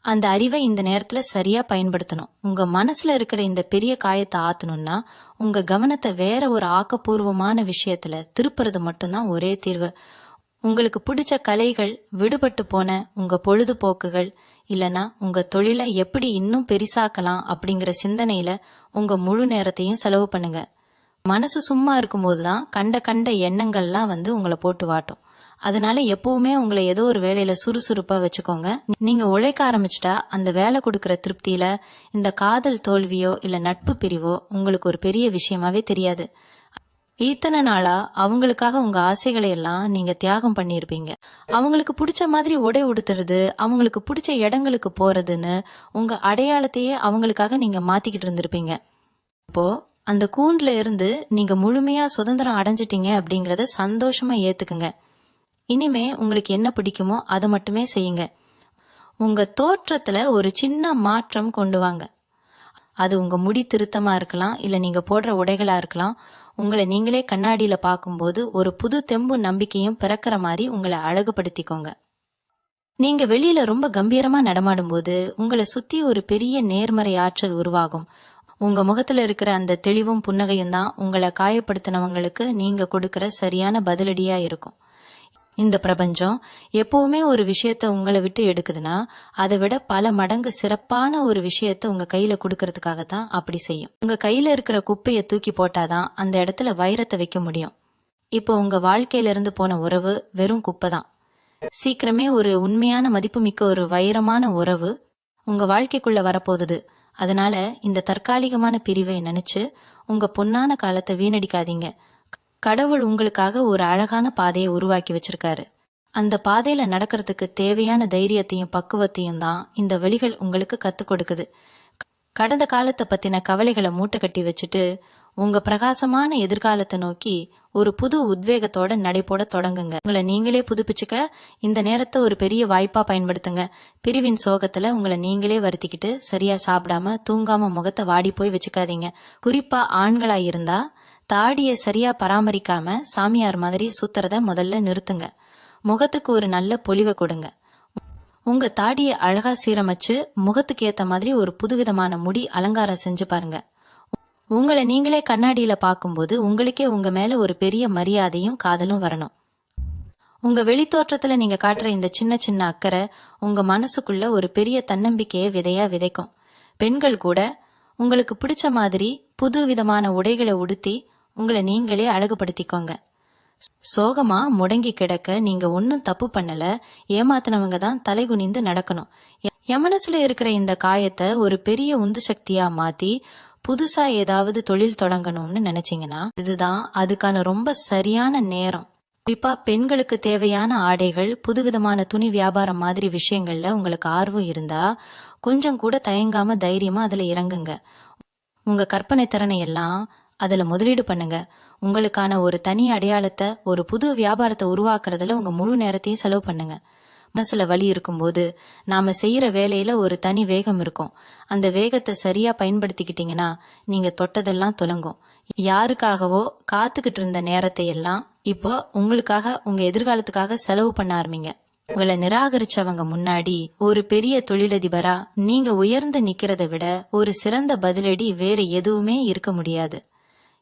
அந்த அறிவை இந்த நேரத்துல சரியா பயன்படுத்தணும். உங்க மனசுல இருக்கிற இந்த பெரிய காயத்தை ஆத்தணும்னா உங்க கவனத்தை வேற ஒரு ஆக்கப்பூர்வமான விஷயத்துல திருப்புறது மட்டும்தான் ஒரே தீர்வு. உங்களுக்கு பிடிச்ச கலைகள், விடுபட்டு போன உங்க பொழுதுபோக்குகள், இல்லனா உங்க தொழிலை எப்படி இன்னும் பெரிசாக்கலாம் அப்படிங்கிற சிந்தனையில உங்க முழு நேரத்தையும் செலவு பண்ணுங்க. மனசு சும்மா இருக்கும்போதுதான் கண்ட எண்ணங்கள்லாம் உங்களை போட்டு வாட்டும். அதனால எப்பவுமே உங்களை ஏதோ ஒரு வேலையில சுறுசுறுப்பா வச்சுக்கோங்க. நீங்க உழைக்க ஆரம்பிச்சிட்டா அந்த வேலை கொடுக்கற திருப்தியில இந்த காதல் தோல்வியோ இல்ல நட்பு பிரிவோ உங்களுக்கு ஒரு பெரிய விஷயமாவே தெரியாது. இத்தனை நாளா அவங்களுக்காக உங்க ஆசைகளை எல்லாம் நீங்க தியாகம் பண்ணிருப்பீங்க. அவங்களுக்கு பிடிச்ச மாதிரி உடை உடுத்துறது, அவங்களுக்கு பிடிச்ச இடங்களுக்கு போறதுன்னு உங்க அடையாளத்தையே அவங்களுக்காக நீங்க மாத்திக்கிட்டு இருந்திருப்பீங்க. இப்போ அந்த கூண்டுல இருந்து நீங்க முழுமையா சுதந்திரம் அடைஞ்சிட்டீங்க அப்படிங்கறத சந்தோஷமா ஏத்துக்குங்க. இனிமே உங்களுக்கு என்ன பிடிக்குமோ அதை மட்டுமே செய்யுங்க. உங்க தோற்றத்துல ஒரு சின்ன மாற்றம் கொண்டு வாங்க. அது உங்க முடி திருத்தமா இருக்கலாம், இல்ல நீங்க போடுற உடைகளா இருக்கலாம். உங்களை நீங்களே கண்ணாடியில பார்க்கும்போது ஒரு புது தெம்பு நம்பிக்கையும் பிறக்கிற மாதிரி உங்களை அழகுபடுத்திக்கோங்க. நீங்க வெளியில ரொம்ப கம்பீரமா நடமாடும் போது உங்களை சுத்தி ஒரு பெரிய நேர்மறை ஆற்றல் உருவாகும். உங்க முகத்துல இருக்கிற அந்த தெளிவும் புன்னகையும் தான் உங்களை காயப்படுத்தினவங்களுக்கு நீங்க கொடுக்கிற சரியான பதிலடியா இருக்கும். இந்த பிரபஞ்சம் எப்பவுமே ஒரு விஷயத்த உங்களை விட்டு எடுக்குதுன்னா அதை விட பல மடங்கு சிறப்பான ஒரு விஷயத்த உங்க கையில கொடுக்கறதுக்காகத்தான் அப்படி செய்யும். உங்க கையில இருக்கிற குப்பையை தூக்கி போட்டாதான் அந்த இடத்துல வைரத்தை வைக்க முடியும். இப்போ உங்க வாழ்க்கையில இருந்து போன உறவு வெறும் குப்பை தான். சீக்கிரமே ஒரு உண்மையான மதிப்புமிக்க ஒரு வைரமான உறவு உங்க வாழ்க்கைக்குள்ள வரப்போகுது. அதனால இந்த தற்காலிகமான பிரிவை நினைச்சு உங்க பொன்னான காலத்தை வீணடிக்காதீங்க. கடவுள் உங்களுக்காக ஒரு அழகான பாதையை உருவாக்கி வச்சிருக்காரு. அந்த பாதையில நடக்கிறதுக்கு தேவையான தைரியத்தையும் பக்குவத்தையும் தான் இந்த வழிகள் உங்களுக்கு கத்துக் கொடுக்குது. கடந்த காலத்தை பத்தின கவலைகளை மூட்டை கட்டி வச்சுட்டு உங்க பிரகாசமான எதிர்காலத்தை நோக்கி ஒரு புது உத்வேகத்தோட நடைபோட தொடங்குங்க. உங்களை நீங்களே புதுப்பிச்சுக்க இந்த நேரத்தை ஒரு பெரிய வாய்ப்பா பயன்படுத்துங்க. பிரிவின் சோகத்துல உங்களை நீங்களே வருத்திக்கிட்டு சரியா சாப்பிடாம தூங்காம முகத்தை வாடி போய் வச்சுக்காதீங்க. குறிப்பா ஆண்களா இருந்தா தாடிய சரியா பராமரிக்காம சாமியார் மாதிரி சுத்துறத முதல்ல நிறுத்துங்க. முகத்துக்கு ஒரு நல்ல பொலிவை கொடுங்க. உங்க தாடிய அழகா சீரமைச்சு முகத்துக்கு ஏத்த மாதிரி ஒரு புதுவிதமான முடி அலங்காரம் செஞ்சு பாருங்க. உங்களை நீங்களே கண்ணாடியில பார்க்கும்போது உங்களுக்கே உங்க மேல ஒரு பெரிய மரியாதையும் காதலும் வரணும். உங்க வெளித்தோற்றத்துல நீங்க காட்டுற இந்த சின்ன சின்ன அக்கறை உங்க மனசுக்குள்ள ஒரு பெரிய தன்னம்பிக்கையை விதையா விதைக்கும். பெண்கள் கூட உங்களுக்கு பிடிச்ச மாதிரி புது விதமான உடைகளை உடுத்தி உங்களை நீங்களே அழகுபடுத்திக்கோங்க. சோகமா முடங்கி கிடக்க நீங்க ஒன்னும் தப்பு பண்ணல, ஏமாத்தினவங்க தான் தலைகுனிந்து நடக்கணும். என் மனசுல இருக்கிற இந்த காயத்தை ஒரு பெரிய உந்து சக்தியா மாத்தி புதுசா ஏதாவது தொழில் தொடங்கணும்னு நினைச்சீங்கன்னா இதுதான் அதுக்கான ரொம்ப சரியான நேரம். குறிப்பா பெண்களுக்கு தேவையான ஆடைகள், புதுவிதமான துணி வியாபாரம் மாதிரி விஷயங்கள்ல உங்களுக்கு ஆர்வம் இருந்தா கொஞ்சம் கூட தயங்காம தைரியமா அதுல இறங்குங்க. உங்க கற்பனை திறனை எல்லாம் அதுல முதலீடு பண்ணுங்க. உங்களுக்கான ஒரு தனி அடையாளத்தை, ஒரு புது வியாபாரத்தை உருவாக்குறதுல உங்க முழு நேரத்தையும் செலவு பண்ணுங்க. மனசுல வலி இருக்கும்போது நாம செய்யற வேலையில ஒரு தனி வேகம் இருக்கும். அந்த வேகத்தை சரியா பயன்படுத்திக்கிட்டீங்கன்னா நீங்க தொட்டதெல்லாம் துலங்கும். யாருக்காகவோ காத்துக்கிட்டு இருந்த நேரத்தை எல்லாம் இப்போ உங்களுக்காக, உங்க எதிர்காலத்துக்காக செலவு பண்ண ஆரம்பிங்க. உங்களை நிராகரிச்சவங்க முன்னாடி ஒரு பெரிய தொழிலதிபரா நீங்க உயர்ந்து நிக்கிறதை விட ஒரு சிறந்த பதிலடி வேற எதுவுமே இருக்க முடியாது.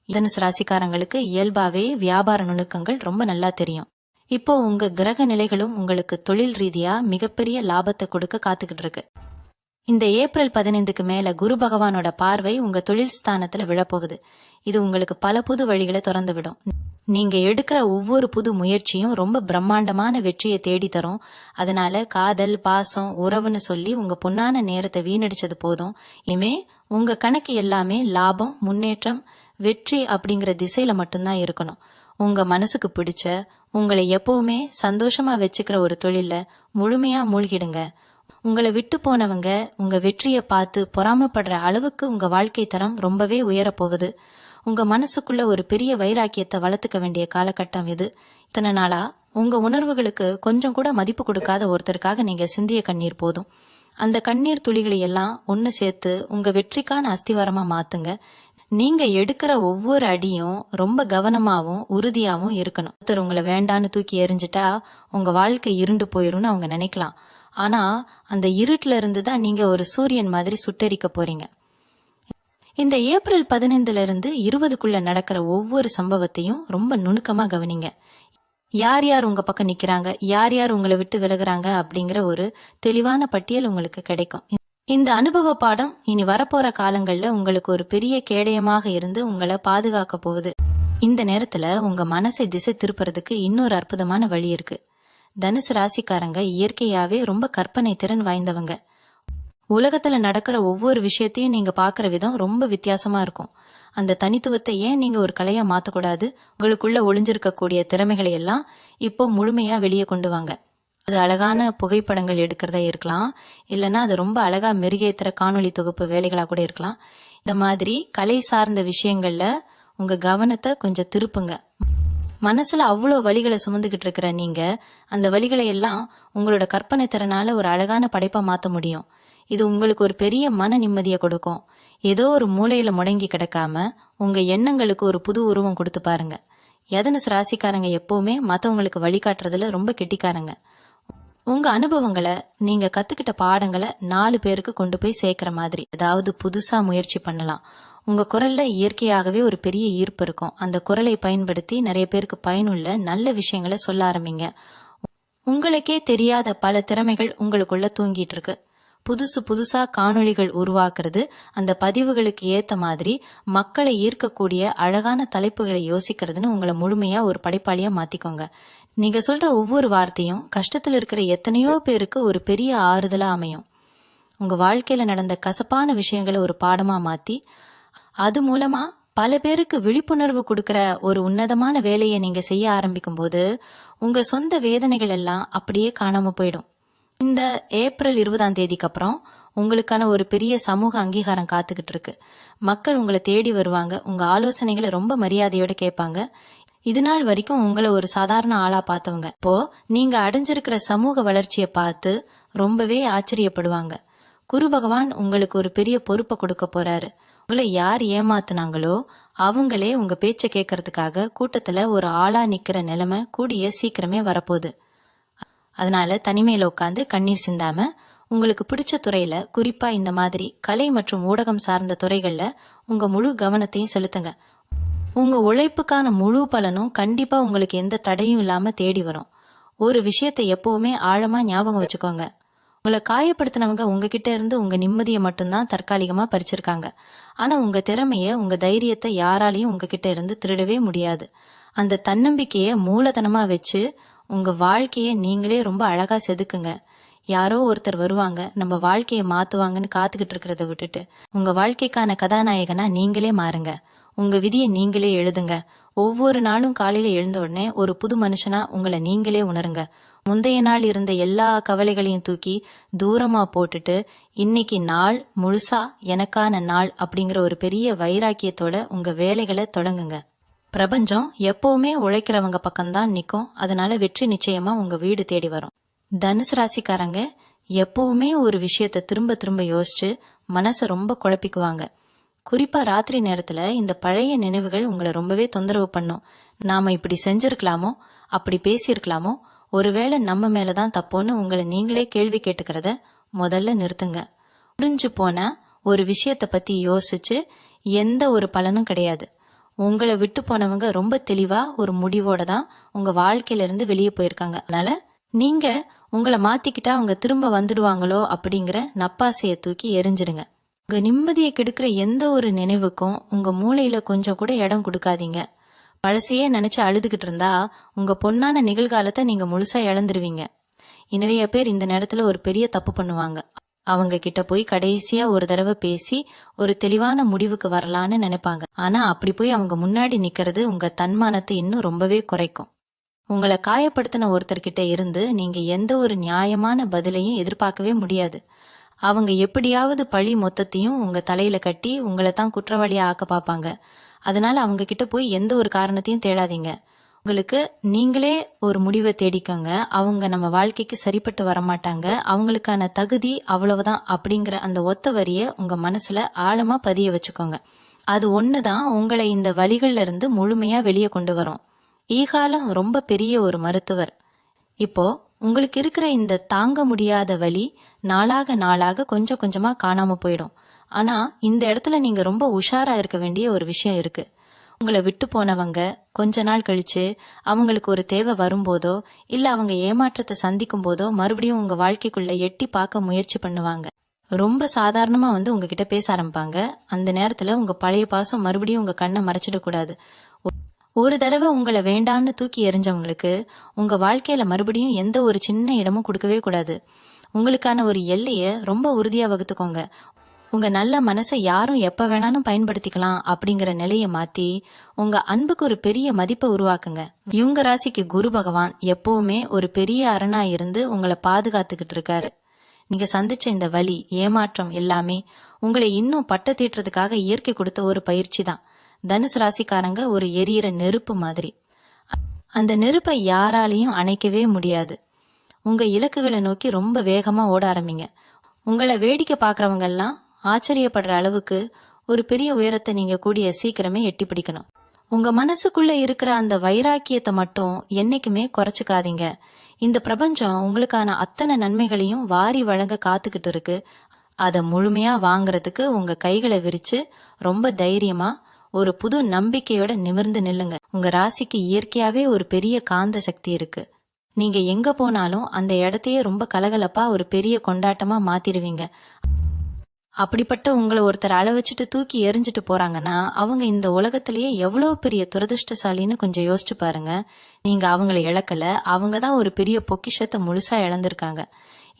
தனுசு ராசிக்காரங்களுக்கு இயல்பாவே வியாபார நுணுக்கங்கள் ரொம்ப நல்லா தெரியும். இப்போ உங்க கிரக நிலைகளும் உங்களுக்கு தொழில் ரீதியா மிகப்பெரிய லாபத்தை கொடுக்க காத்துக்கிட்டு இருக்கு. இந்த ஏப்ரல் 15க்கு மேல குரு பகவானோட பார்வை உங்க தொழில் ஸ்தானத்துல விழப்போகுது. இது உங்களுக்கு பல புது வழிகளை திறந்து விடும். நீங்க எடுக்கிற ஒவ்வொரு புது முயற்சியும் ரொம்ப பிரம்மாண்டமான வெற்றியை தேடி தரும். அதனால காதல், பாசம், உறவுன்னு சொல்லி உங்க பொன்னான நேரத்தை வீணடிச்சது போதும். இனிமே உங்க கணக்கு எல்லாமே லாபம், முன்னேற்றம், வெற்றி அப்படிங்கிற திசையில மட்டும்தான் இருக்கணும். உங்க மனசுக்கு பிடிச்ச, உங்களை எப்பவுமே சந்தோஷமா வச்சுக்கிற ஒரு தொழில முழுமையா மூழ்கிடுங்க. உங்களை விட்டு போனவங்க உங்க வெற்றியை பார்த்து பொறாமப்படுற அளவுக்கு உங்க வாழ்க்கை தரம் ரொம்பவே உயரப் போகுது. உங்க மனசுக்குள்ள ஒரு பெரிய வைராக்கியத்தை வளர்த்துக்க வேண்டிய காலகட்டம் இது. இத்தனை நாளா உங்க உணர்வுகளுக்கு கொஞ்சம் கூட மதிப்பு கொடுக்காத ஒருத்தருக்காக நீங்க சிந்திய கண்ணீர் போதும். அந்த கண்ணீர் துளிகளை எல்லாம் ஒன்னு சேர்த்து உங்க வெற்றிக்கான அஸ்திவாரமா மாத்துங்க. நீங்க எடுக்கிற ஒவ்வொரு அடியும் ரொம்ப கவனமாவும் உறுதியாவும் இருக்கணும். ஒருத்தர் உங்களை வேண்டான்னு தூக்கி எறிஞ்சிட்டா உங்க வாழ்க்கை இருண்டு போயிரும்னு அவங்க நினைக்கலாம். ஆனா அந்த இருட்டுல இருந்துதான் நீங்க ஒரு சூரியன் மாதிரி சுட்டெரிக்க போறீங்க. இந்த ஏப்ரல் 15ல இருந்து 20க்குள்ள நடக்கிற ஒவ்வொரு சம்பவத்தையும் ரொம்ப நுணுக்கமா கவனிங்க. யார் யார் உங்க பக்கம் நிக்கிறாங்க, யார் யார் உங்களை விட்டு விலகுறாங்க அப்படிங்கிற ஒரு தெளிவான பட்டியல் உங்களுக்கு கிடைக்கும். இந்த அனுபவ பாடம் இனி வரப்போற காலங்கள்ல உங்களுக்கு ஒரு பெரிய கேடயமாக இருந்து உங்களை பாதுகாக்க போகுது. இந்த நேரத்துல உங்க மனசை திசை திருப்புறதுக்கு இன்னொரு அற்புதமான வழி இருக்கு. தனுசு ராசிக்காரங்க இயற்கையாவே ரொம்ப கற்பனை திறன் வாய்ந்தவங்க. உலகத்துல நடக்கிற ஒவ்வொரு விஷயத்தையும் நீங்க பாக்குற விதம் ரொம்ப வித்தியாசமா இருக்கும். அந்த தனித்துவத்தை ஏன் நீங்க ஒரு கலையா மாத்தக்கூடாது? உங்களுக்குள்ள ஒளிஞ்சிருக்கக்கூடிய திறமைகளை எல்லாம் இப்போ முழுமையா வெளியே கொண்டு வாங்க. அது அழகான புகைப்படங்கள் எடுக்கிறதா இருக்கலாம், இல்லைன்னா அது ரொம்ப அழகா மெருகேத்துற காணொளி தொகுப்பு வேலைகளா கூட இருக்கலாம். இந்த மாதிரி கலை சார்ந்த விஷயங்கள்ல உங்க கவனத்தை கொஞ்சம் திருப்புங்க. மனசுல அவ்வளோ வலிகளை சுமந்துகிட்டு இருக்கிற நீங்க அந்த வலிகளை எல்லாம் உங்களோட கற்பனை திறனால ஒரு அழகான படைப்பா மாத்த முடியும். இது உங்களுக்கு ஒரு பெரிய மன நிம்மதியை கொடுக்கும். ஏதோ ஒரு மூலையில முடங்கி கிடக்காம உங்க எண்ணங்களுக்கு ஒரு புது உருவம் கொடுத்து பாருங்க. தனுசு ராசிக்காரங்க எப்பவுமே மத்தவங்களுக்கு வழிகாட்டுறதுல ரொம்ப கெட்டிக்காரங்க. உங்க அனுபவங்களை, நீங்க கத்துக்கிட்ட பாடங்களை 4 பேருக்கு கொண்டு போய் சேர்க்கிற மாதிரி ஏதாவது புதுசா முயற்சி பண்ணலாம். உங்க குரல்ல இயற்கையாகவே ஒரு பெரிய ஈர்ப்பு இருக்கும். அந்த குரலை பயன்படுத்தி நிறைய பேருக்கு பயனுள்ள நல்ல விஷயங்களை சொல்ல ஆரம்பிங்க. உங்களுக்கே தெரியாத பல திறமைகள் உங்களுக்குள்ள தூங்கிட்டு இருக்கு. புதுசா காணொளிகள் உருவாக்குறது, அந்த பதிவுகளுக்கு ஏத்த மாதிரி மக்களை ஈர்க்கக்கூடிய அழகான தலைப்புகளை யோசிக்கிறதுன்னு உங்களை முழுமையா ஒரு படைப்பாளியா மாத்திக்கோங்க. நீங்க சொல்ற ஒவ்வொரு வார்த்தையும் கஷ்டத்துல இருக்கிற எத்தனையோ பேருக்கு ஒரு பெரிய ஆறுதலா அமையும். உங்க வாழ்க்கையில நடந்த கசப்பான விஷயங்களை ஒரு பாடமா மாத்தி அது மூலமா பல பேருக்கு விழிப்புணர்வு கொடுக்கிற ஒரு உன்னதமான வேலையை நீங்க செய்ய ஆரம்பிக்கும் போது உங்க சொந்த வேதனைகள் எல்லாம் அப்படியே காணாம போயிடும். இந்த ஏப்ரல் 20ஆம் தேதிக்கு அப்புறம் உங்களுக்கான ஒரு பெரிய சமூக அங்கீகாரம் காத்துக்கிட்டு இருக்கு. மக்கள் உங்களை தேடி வருவாங்க. உங்க ஆலோசனைகளை ரொம்ப மரியாதையோட கேட்பாங்க. இது நாள் வரைக்கும் உங்களை ஒரு சாதாரண ஆளா பார்த்தவங்க இப்போ நீங்க அடைஞ்சிருக்கிற சமூக வளர்ச்சியை பார்த்து ரொம்பவே ஆச்சரியப்படுவாங்க. குரு பகவான் உங்களுக்கு ஒரு பெரிய பொறுப்பை கொடுக்க போறாரு. உங்களை யார் ஏமாத்துனாங்களோ அவங்களே உங்க பேச்ச கேட்கறதுக்காக கூட்டத்துல ஒரு ஆளா நிக்கிற நிலைமை கூடிய சீக்கிரமே வரப்போகுது. அதனால தனிமையில உட்காந்து கண்ணீர் சிந்தாம உங்களுக்கு பிடிச்ச துறையில, குறிப்பா இந்த மாதிரி கலை மற்றும் ஊடகம் சார்ந்த துறைகள்ல உங்க முழு கவனத்தையும் செலுத்துங்க. உங்க உழைப்புக்கான முழு பலனும் கண்டிப்பா உங்களுக்கு எந்த தடையும் இல்லாம தேடி வரும். ஒரு விஷயத்தை எப்பவுமே ஆழமா ஞாபகம் வச்சுக்கோங்க. உங்களை காயப்படுத்தினவங்க உங்ககிட்ட இருந்து உங்க நிம்மதியை மட்டும்தான் தற்காலிகமா பறிச்சிருக்காங்க. ஆனா உங்க திறமைய, உங்க தைரியத்தை யாராலையும் உங்ககிட்ட இருந்து திருடவே முடியாது. அந்த தன்னம்பிக்கைய மூலதனமா வச்சு உங்க வாழ்க்கைய நீங்களே ரொம்ப அழகா செதுக்குங்க. யாரோ ஒருத்தர் வருவாங்க, நம்ம வாழ்க்கையை மாத்துவாங்கன்னு காத்துக்கிட்டு இருக்கிறத விட்டுட்டு உங்க வாழ்க்கைக்கான கதாநாயகனா நீங்களே மாறுங்க. உங்க விதியை நீங்களே எழுதுங்க. ஒவ்வொரு நாளும் காலையில எழுந்த உடனே ஒரு புது மனுஷனா உங்களை நீங்களே உணருங்க. முந்தைய நாள் இருந்த எல்லா கவலைகளையும் தூக்கி தூரமா போட்டுட்டு இன்னைக்கு நாள் முழுசா எனக்கான நாள் அப்படிங்கிற ஒரு பெரிய வைராக்கியத்தோட உங்க வேலைகளை தொடங்குங்க. பிரபஞ்சம் எப்பவுமே உழைக்கிறவங்க பக்கம்தான் நிக்கும். அதனால வெற்றி நிச்சயமா உங்க வீடு தேடி வரும். தனுசு ராசிக்காரங்க எப்பவுமே ஒரு விஷயத்த திரும்ப திரும்ப யோசிச்சு மனசை ரொம்ப குழப்பிக்குவாங்க. குறிப்பா ராத்திரி நேரத்துல இந்த பழைய நினைவுகள் உங்களை ரொம்பவே தொந்தரவு பண்ணும். நாம இப்படி செஞ்சிருக்கலாமோ, அப்படி பேசியிருக்கலாமோ, ஒருவேளை நம்ம மேலதான் தப்போன்னு உங்களை நீங்களே கேள்வி கேட்டுக்கிறத முதல்ல நிறுத்துங்க. புரிஞ்சு போன ஒரு விஷயத்த பத்தி யோசிச்சு எந்த ஒரு பலனும் கிடையாது. உங்களை விட்டு போனவங்க ரொம்ப தெளிவா ஒரு முடிவோட தான் உங்க வாழ்க்கையில இருந்து வெளியே போயிருக்காங்க. அதனால நீங்க உங்களை மாத்திக்கிட்டா அவங்க திரும்ப வந்துடுவாங்களோ அப்படிங்கிற நப்பாசைய தூக்கி எரிஞ்சிடுங்க. உங்க நிம்மதியை கெடுக்கிற எந்த ஒரு நினைவுக்கும் உங்க மூளையில கொஞ்சம் கூட இடம் கொடுக்காதீங்க. பழசையே நினைச்சு அழுதுகிட்டு இருந்தா உங்க பொன்னான நிகழ்காலத்தை நீங்க முழுசா இழந்துருவீங்க. நிறைய பேர் இந்த நேரத்துல ஒரு பெரிய தப்பு பண்ணுவாங்க. அவங்க கிட்ட போய் கடைசியா ஒரு தடவை பேசி ஒரு தெளிவான முடிவுக்கு வரலான்னு நினைப்பாங்க. ஆனா அப்படி போய் அவங்க முன்னாடி நிக்கிறது உங்க தன்மானத்தை இன்னும் ரொம்பவே குறைக்கும். உங்களை காயப்படுத்தின ஒருத்தர்கிட்ட இருந்து நீங்க எந்த ஒரு நியாயமான பதிலையும் எதிர்பார்க்கவே முடியாது. அவங்க எப்படியாவது பழி மொத்தத்தையும் உங்க தலையில கட்டி உங்களை தான் குற்றவாளியா ஆக்க பார்ப்பாங்க. அதனால அவங்க கிட்ட போய் எந்த ஒரு காரணத்தையும் தேடாதீங்க. உங்களுக்கு நீங்களே ஒரு முடிவை தேடிக்கோங்க. அவங்க நம்ம வாழ்க்கைக்கு சரிப்பட்டு வரமாட்டாங்க, அவங்களுக்கான தகுதி அவ்வளவுதான் அப்படிங்கிற அந்த ஒத்த வரிய உங்க மனசுல ஆழமா பதிய வச்சுக்கோங்க. அது ஒண்ணுதான் உங்களை இந்த வலிகள்ல இருந்து முழுமையா வெளியே கொண்டு வரும். ஈகாலம் ரொம்ப பெரிய ஒரு மருத்துவர். இப்போ உங்களுக்கு இருக்கிற இந்த தாங்க முடியாத வலி நாளாக நாளாக கொஞ்சம் கொஞ்சமா காணாம போயிடும். ஆனா இந்த இடத்துல நீங்க ரொம்ப உஷாரா இருக்க வேண்டிய ஒரு விஷயம் இருக்கு. உங்களை விட்டு போனவங்க கொஞ்ச நாள் கழிச்சு அவங்களுக்கு ஒரு தேவை வரும்போதோ இல்ல அவங்க ஏமாற்றத்தை சந்திக்கும் போதோ மறுபடியும் உங்க வாழ்க்கைக்குள்ள எட்டி பார்க்க முயற்சி பண்ணுவாங்க. ரொம்ப சாதாரணமா உங்ககிட்ட பேச ஆரம்பிப்பாங்க. அந்த நேரத்துல உங்க பழைய பாசம் மறுபடியும் உங்க கண்ணை மறைச்சிடக்கூடாது. ஒரு தடவை உங்களை வேண்டான்னு தூக்கி எறிஞ்சவங்களுக்கு உங்க வாழ்க்கையில மறுபடியும் எந்த ஒரு சின்ன இடமும் கொடுக்கவே கூடாது. உங்களுக்கான ஒரு எல்லைய ரொம்ப உறுதியா வகுத்துக்கோங்க. உங்க நல்ல மனசை யாரும் எப்ப வேணாலும் பயன்படுத்திக்கலாம் அப்படிங்கிற நிலையை மாத்தி உங்க அன்புக்கு ஒரு பெரிய மதிப்பை உருவாக்குங்க. இவங்க ராசிக்கு குரு பகவான் எப்பவுமே ஒரு பெரிய அரணா இருந்து உங்களை பாதுகாத்துக்கிட்டு இருக்காரு. நீங்க சந்திச்ச இந்த வலி ஏமாற்றம் எல்லாமே உங்களை இன்னும் பட்ட தீட்டுறதுக்காக இயற்கை கொடுத்த ஒரு பயிற்சி தான். தனுசு ராசிக்காரங்க ஒரு எரியிற நெருப்பு மாதிரி. அந்த நெருப்பை யாராலையும் அணைக்கவே முடியாது. உங்க இலக்குகளை நோக்கி ரொம்ப வேகமா ஓட ஆரம்பிங்க. உங்களை வேடிக்கை பாக்குறவங்க எல்லாம் ஆச்சரியப்படுற அளவுக்கு ஒரு பெரிய உயரத்தை நீங்க கூடிய சீக்கிரமே எட்டி பிடிக்கணும். உங்க மனசுக்குள்ள இருக்கிற அந்த வைராக்கியத்தை மட்டும் என்னைக்குமே குறைச்சுக்காதீங்க. இந்த பிரபஞ்சம் உங்களுக்கான அத்தனை நன்மைகளையும் வாரி வழங்க காத்துக்கிட்டு இருக்கு. அதை முழுமையா வாங்குறதுக்கு உங்க கைகளை விரிச்சு ரொம்ப தைரியமா ஒரு புது நம்பிக்கையோட நிமிர்ந்து நில்லுங்க. உங்க ராசிக்கு இயற்கையாவே ஒரு பெரிய காந்த சக்தி இருக்கு. நீங்க எங்க போனாலும் அந்த இடத்தையே ரொம்ப கலகலப்பா ஒரு பெரிய கொண்டாட்டமா மாத்திடுவீங்க. அப்படிப்பட்ட உங்களை ஒருத்தர் அளவச்சிட்டு தூக்கி எரிஞ்சிட்டு போறாங்கன்னா அவங்க இந்த உலகத்திலேயே எவ்வளவு பெரிய துரதிருஷ்டசாலின்னு கொஞ்சம் யோசிச்சு பாருங்க. நீங்க அவங்களை இழக்கல, அவங்கதான் ஒரு பெரிய பொக்கிஷத்தை முழுசா இழந்திருக்காங்க.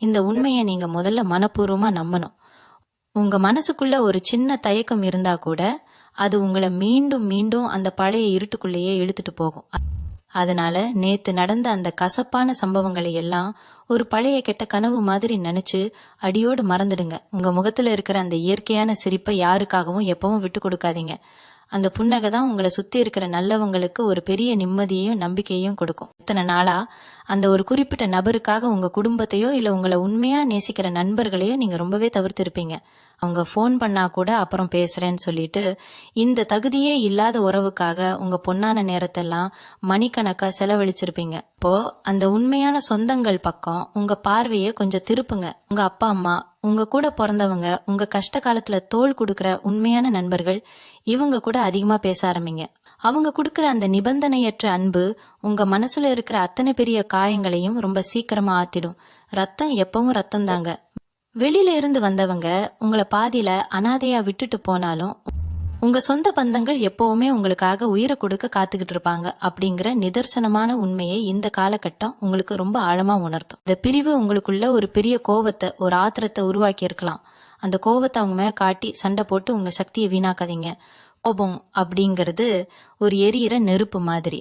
இந்த உண்மையை நீங்க முதல்ல மனப்பூர்வமா நம்பணும். உங்க மனசுக்குள்ள ஒரு சின்ன தயக்கம் இருந்தா கூட அது உங்களை மீண்டும் மீண்டும் அந்த பழைய இருட்டுக்குள்ளேயே இழுத்துட்டு போகும். அதனால நேத்து நடந்த அந்த கசப்பான சம்பவங்களை எல்லாம் ஒரு பழைய கெட்ட கனவு மாதிரி நினைச்சு அடியோடு மறந்துடுங்க. உங்க முகத்துல இருக்கிற அந்த இயற்கையான சிரிப்பை யாருக்காகவும் எப்பவும் விட்டு கொடுக்காதீங்க. அந்த புன்னகை தான் உங்களை சுத்தி இருக்கிற நல்லவங்களுக்கு ஒரு பெரிய நிம்மதியையும் நம்பிக்கையையும் கொடுக்கும். இத்தனை நாளா அந்த ஒரு குறிப்பிட்ட நபருக்காக உங்க குடும்பத்தையோ இல்ல உங்களை உண்மையா நேசிக்கிற நண்பர்களையோ நீங்க ரொம்பவே தவிர்த்து இருப்பீங்க. அவங்க போன் பண்ணா கூட அப்புறம் பேசுறேன்னு சொல்லிட்டு இந்த தகுதியே இல்லாத உறவுக்காக உங்க பொன்னான நேரத்தெல்லாம் மணிக்கணக்கா செலவழிச்சிருப்பீங்க. இப்போ அந்த உண்மையான சொந்தங்கள் பக்கம் உங்க பார்வையை கொஞ்சம் திருப்புங்க. உங்க அப்பா அம்மா, உங்க கூட பிறந்தவங்க, உங்க கஷ்ட காலத்துல தோள் கொடுக்கிற உண்மையான நண்பர்கள், இவங்க கூட அதிகமா பேச ஆரம்பிங்க. அவங்க கொடுக்கிற அந்த நிபந்தனையற்ற அன்பு உங்க மனசுல இருக்கிற அத்தனை பெரிய காயங்களையும் ரொம்ப சீக்கிரமா ஆத்திடும். ரத்தம் எப்பவும் ரத்தம் தாங்க. வெளியில இருந்து வந்தவங்க உங்களை பாதியில அனாதையா விட்டுட்டு போனாலும் உங்க சொந்த பந்தங்கள் எப்பவுமே உங்களுக்காக உயிரை கொடுக்க காத்துக்கிட்டு இருப்பாங்க அப்படிங்கிற நிதர்சனமான உண்மையை இந்த காலகட்டம் உங்களுக்கு ரொம்ப ஆழமா உணர்த்தும். இந்த பிரிவு உங்களுக்குள்ள ஒரு பெரிய கோபத்தை, ஒரு ஆத்திரத்தை உருவாக்கி இருக்கலாம். அந்த கோபத்தை அவங்க மேல காட்டி சண்டை போட்டு உங்க சக்தியை வீணாக்காதீங்க. கோபம் அப்படிங்கிறது ஒரு எரியிற நெருப்பு மாதிரி.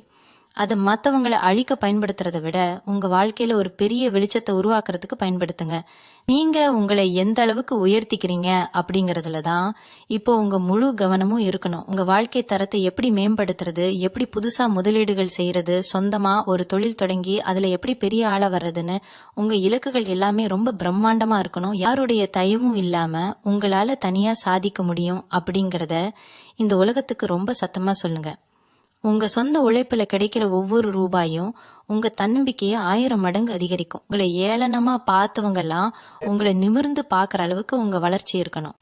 அதை மத்தவங்களை அழிக்க பயன்படுத்துறதை விட உங்க வாழ்க்கையில ஒரு பெரிய வெளிச்சத்தை உருவாக்குறதுக்கு பயன்படுத்துங்க. நீங்க உங்களை எந்த அளவுக்கு உயர்த்திக்கிறீங்க அப்படிங்கறதுல தான் இப்போ உங்க முழு கவனமும் இருக்கணும். உங்க வாழ்க்கை தரத்தை எப்படி மேம்படுத்துறது, எப்படி புதுசா முதலீடுகள் செய்யறது, சொந்தமா ஒரு தொழில் தொடங்கி அதுல எப்படி பெரிய ஆளா வர்றதுன்னு உங்க இலக்குகள் எல்லாமே ரொம்ப பிரம்மாண்டமா இருக்கணும். யாருடைய தயவும் இல்லாம உங்களால தனியா சாதிக்க முடியும் அப்படிங்கறத இந்த உலகத்துக்கு ரொம்ப சத்தமா சொல்லுங்க. உங்க சொந்த உழைப்புல கிடைக்கிற ஒவ்வொரு ரூபாயும் உங்க தன்னம்பிக்கையை 1000 மடங்கு அதிகரிக்கும். உங்களை ஏளனமா பார்த்தவங்க எல்லாம் உங்களை நிமிர்ந்து பாக்குற அளவுக்கு உங்க வளர்ச்சி இருக்கணும்.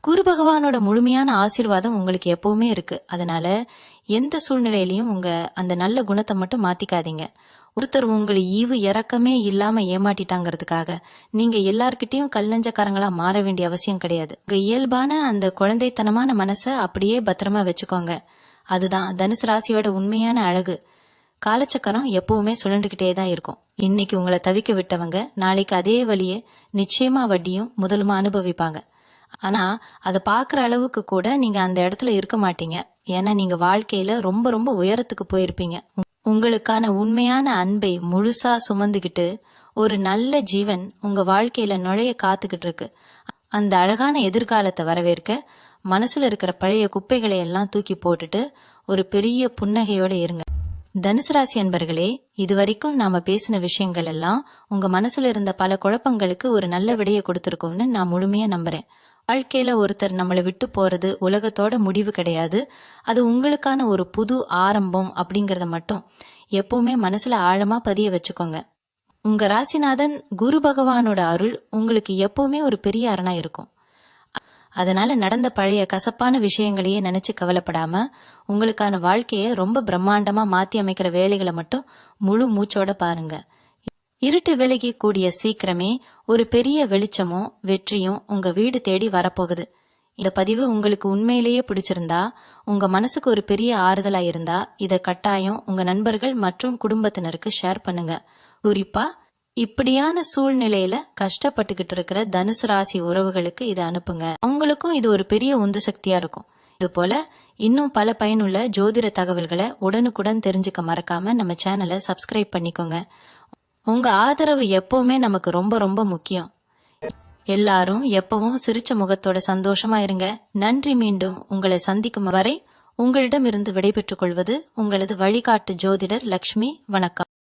குரு பகவானோட முழுமையான ஆசீர்வாதம் உங்களுக்கு எப்பவுமே இருக்கு. அதனால எந்த சூழ்நிலையிலயும் உங்க அந்த நல்ல குணத்தை மட்டும் மாத்திக்காதீங்க. ஒருத்தர் உங்களை ஈவு இறக்கமே இல்லாம ஏமாட்டிட்டாங்கிறதுக்காக நீங்க எல்லார்கிட்டயும் கல்லஞ்சக்காரங்களா மாற வேண்டிய அவசியம் கிடையாது. உங்க இயல்பான அந்த குழந்தைத்தனமான மனசை அப்படியே பத்திரமா வச்சுக்கோங்க. அதுதான் தனுசு ராசியோட உண்மையான அழகு. காலச்சக்கரம் எப்பவுமே சுழண்டுகிட்டே தான் இருக்கும். இன்னைக்கு உங்களை தவிக்க விட்டவங்க நாளைக்கு அதே வழியே நிச்சயமா வட்டியும் முதலுமா அனுபவிப்பாங்க. ஆனா அதை பாக்குற அளவுக்கு கூட நீங்க அந்த இடத்துல இருக்க மாட்டீங்க. ஏன்னா நீங்க வாழ்க்கையில ரொம்ப ரொம்ப உயரத்துக்கு போயிருப்பீங்க. உங்களுக்கான உண்மையான அன்பை முழுசா சுமந்துகிட்டு ஒரு நல்ல ஜீவன் உங்க வாழ்க்கையில நுழைய காத்துக்கிட்டு இருக்கு. அந்த அழகான எதிர்காலத்தை வரவேற்க மனசுல இருக்கிற பழைய குப்பைகளை எல்லாம் தூக்கி போட்டுட்டு ஒரு பெரிய புன்னகையோட இருங்க. தனுசு ராசி அன்பர்களே, இதுவரைக்கும் நாம பேசின விஷயங்கள் எல்லாம் உங்க மனசுல இருந்த பல குழப்பங்களுக்கு ஒரு நல்ல விடையை கொடுத்திருக்கோம்னு நான் முழுமையா நம்புறேன். வாழ்க்கையில ஒருத்தர் நம்மளை விட்டு போறது உலகத்தோட முடிவு கிடையாது. அது உங்களுக்கான ஒரு புது ஆரம்பம் அப்படிங்கறத மட்டும் எப்பவுமே மனசுல ஆழமா பதிய வச்சுக்கோங்க. உங்க ராசிநாதன் குரு பகவானோட அருள் உங்களுக்கு எப்பவுமே ஒரு பெரிய அரணா இருக்கும். அதனால நடந்த பழைய கசப்பான விஷயங்களையே நினைச்சு கவலைப்படாம உங்களுக்கான வாழ்க்கைய ரொம்ப பிரம்மாண்டமா மாத்தி அமைக்கிற வேலைகளை மட்டும் முழு மூச்சோட பாருங்க. இருட்டு விலகி கூடிய சீக்கிரமே ஒரு பெரிய வெளிச்சமும் வெற்றியும் உங்க வீடு தேடி வரப்போகுது. இந்த பதிவு உங்களுக்கு உண்மையிலேயே பிடிச்சிருந்தா, உங்க மனசுக்கு ஒரு பெரிய ஆறுதலா இருந்தா இத கட்டாயம் உங்க நண்பர்கள் மற்றும் குடும்பத்தினருக்கு ஷேர் பண்ணுங்க. குறிப்பா இப்படியான சூழ்நிலையில கஷ்டப்பட்டுக்கிட்டு இருக்கிற தனுசு ராசி உறவுகளுக்கு இதை அனுப்புங்க. அவங்களுக்கும் இது ஒரு பெரிய உந்து சக்தியா இருக்கும். இது போல இன்னும் பல பயனுள்ள ஜோதிட தகவல்களை உடனுக்குடன் தெரிஞ்சுக்க மறக்காம நம்ம சேனலை சப்ஸ்கிரைப் பண்ணிக்கோங்க. உங்க ஆதரவு எப்பவுமே நமக்கு ரொம்ப ரொம்ப முக்கியம். எல்லாரும் எப்பவும் சிரிச்ச முகத்தோட சந்தோஷமா இருங்க. நன்றி. மீண்டும் உங்களை சந்திக்கும் வரை உங்களிடம் இருந்து விடைபெற்றுக் கொள்வது உங்களது வழிகாட்டு ஜோதிடர் லக்ஷ்மி. வணக்கம்.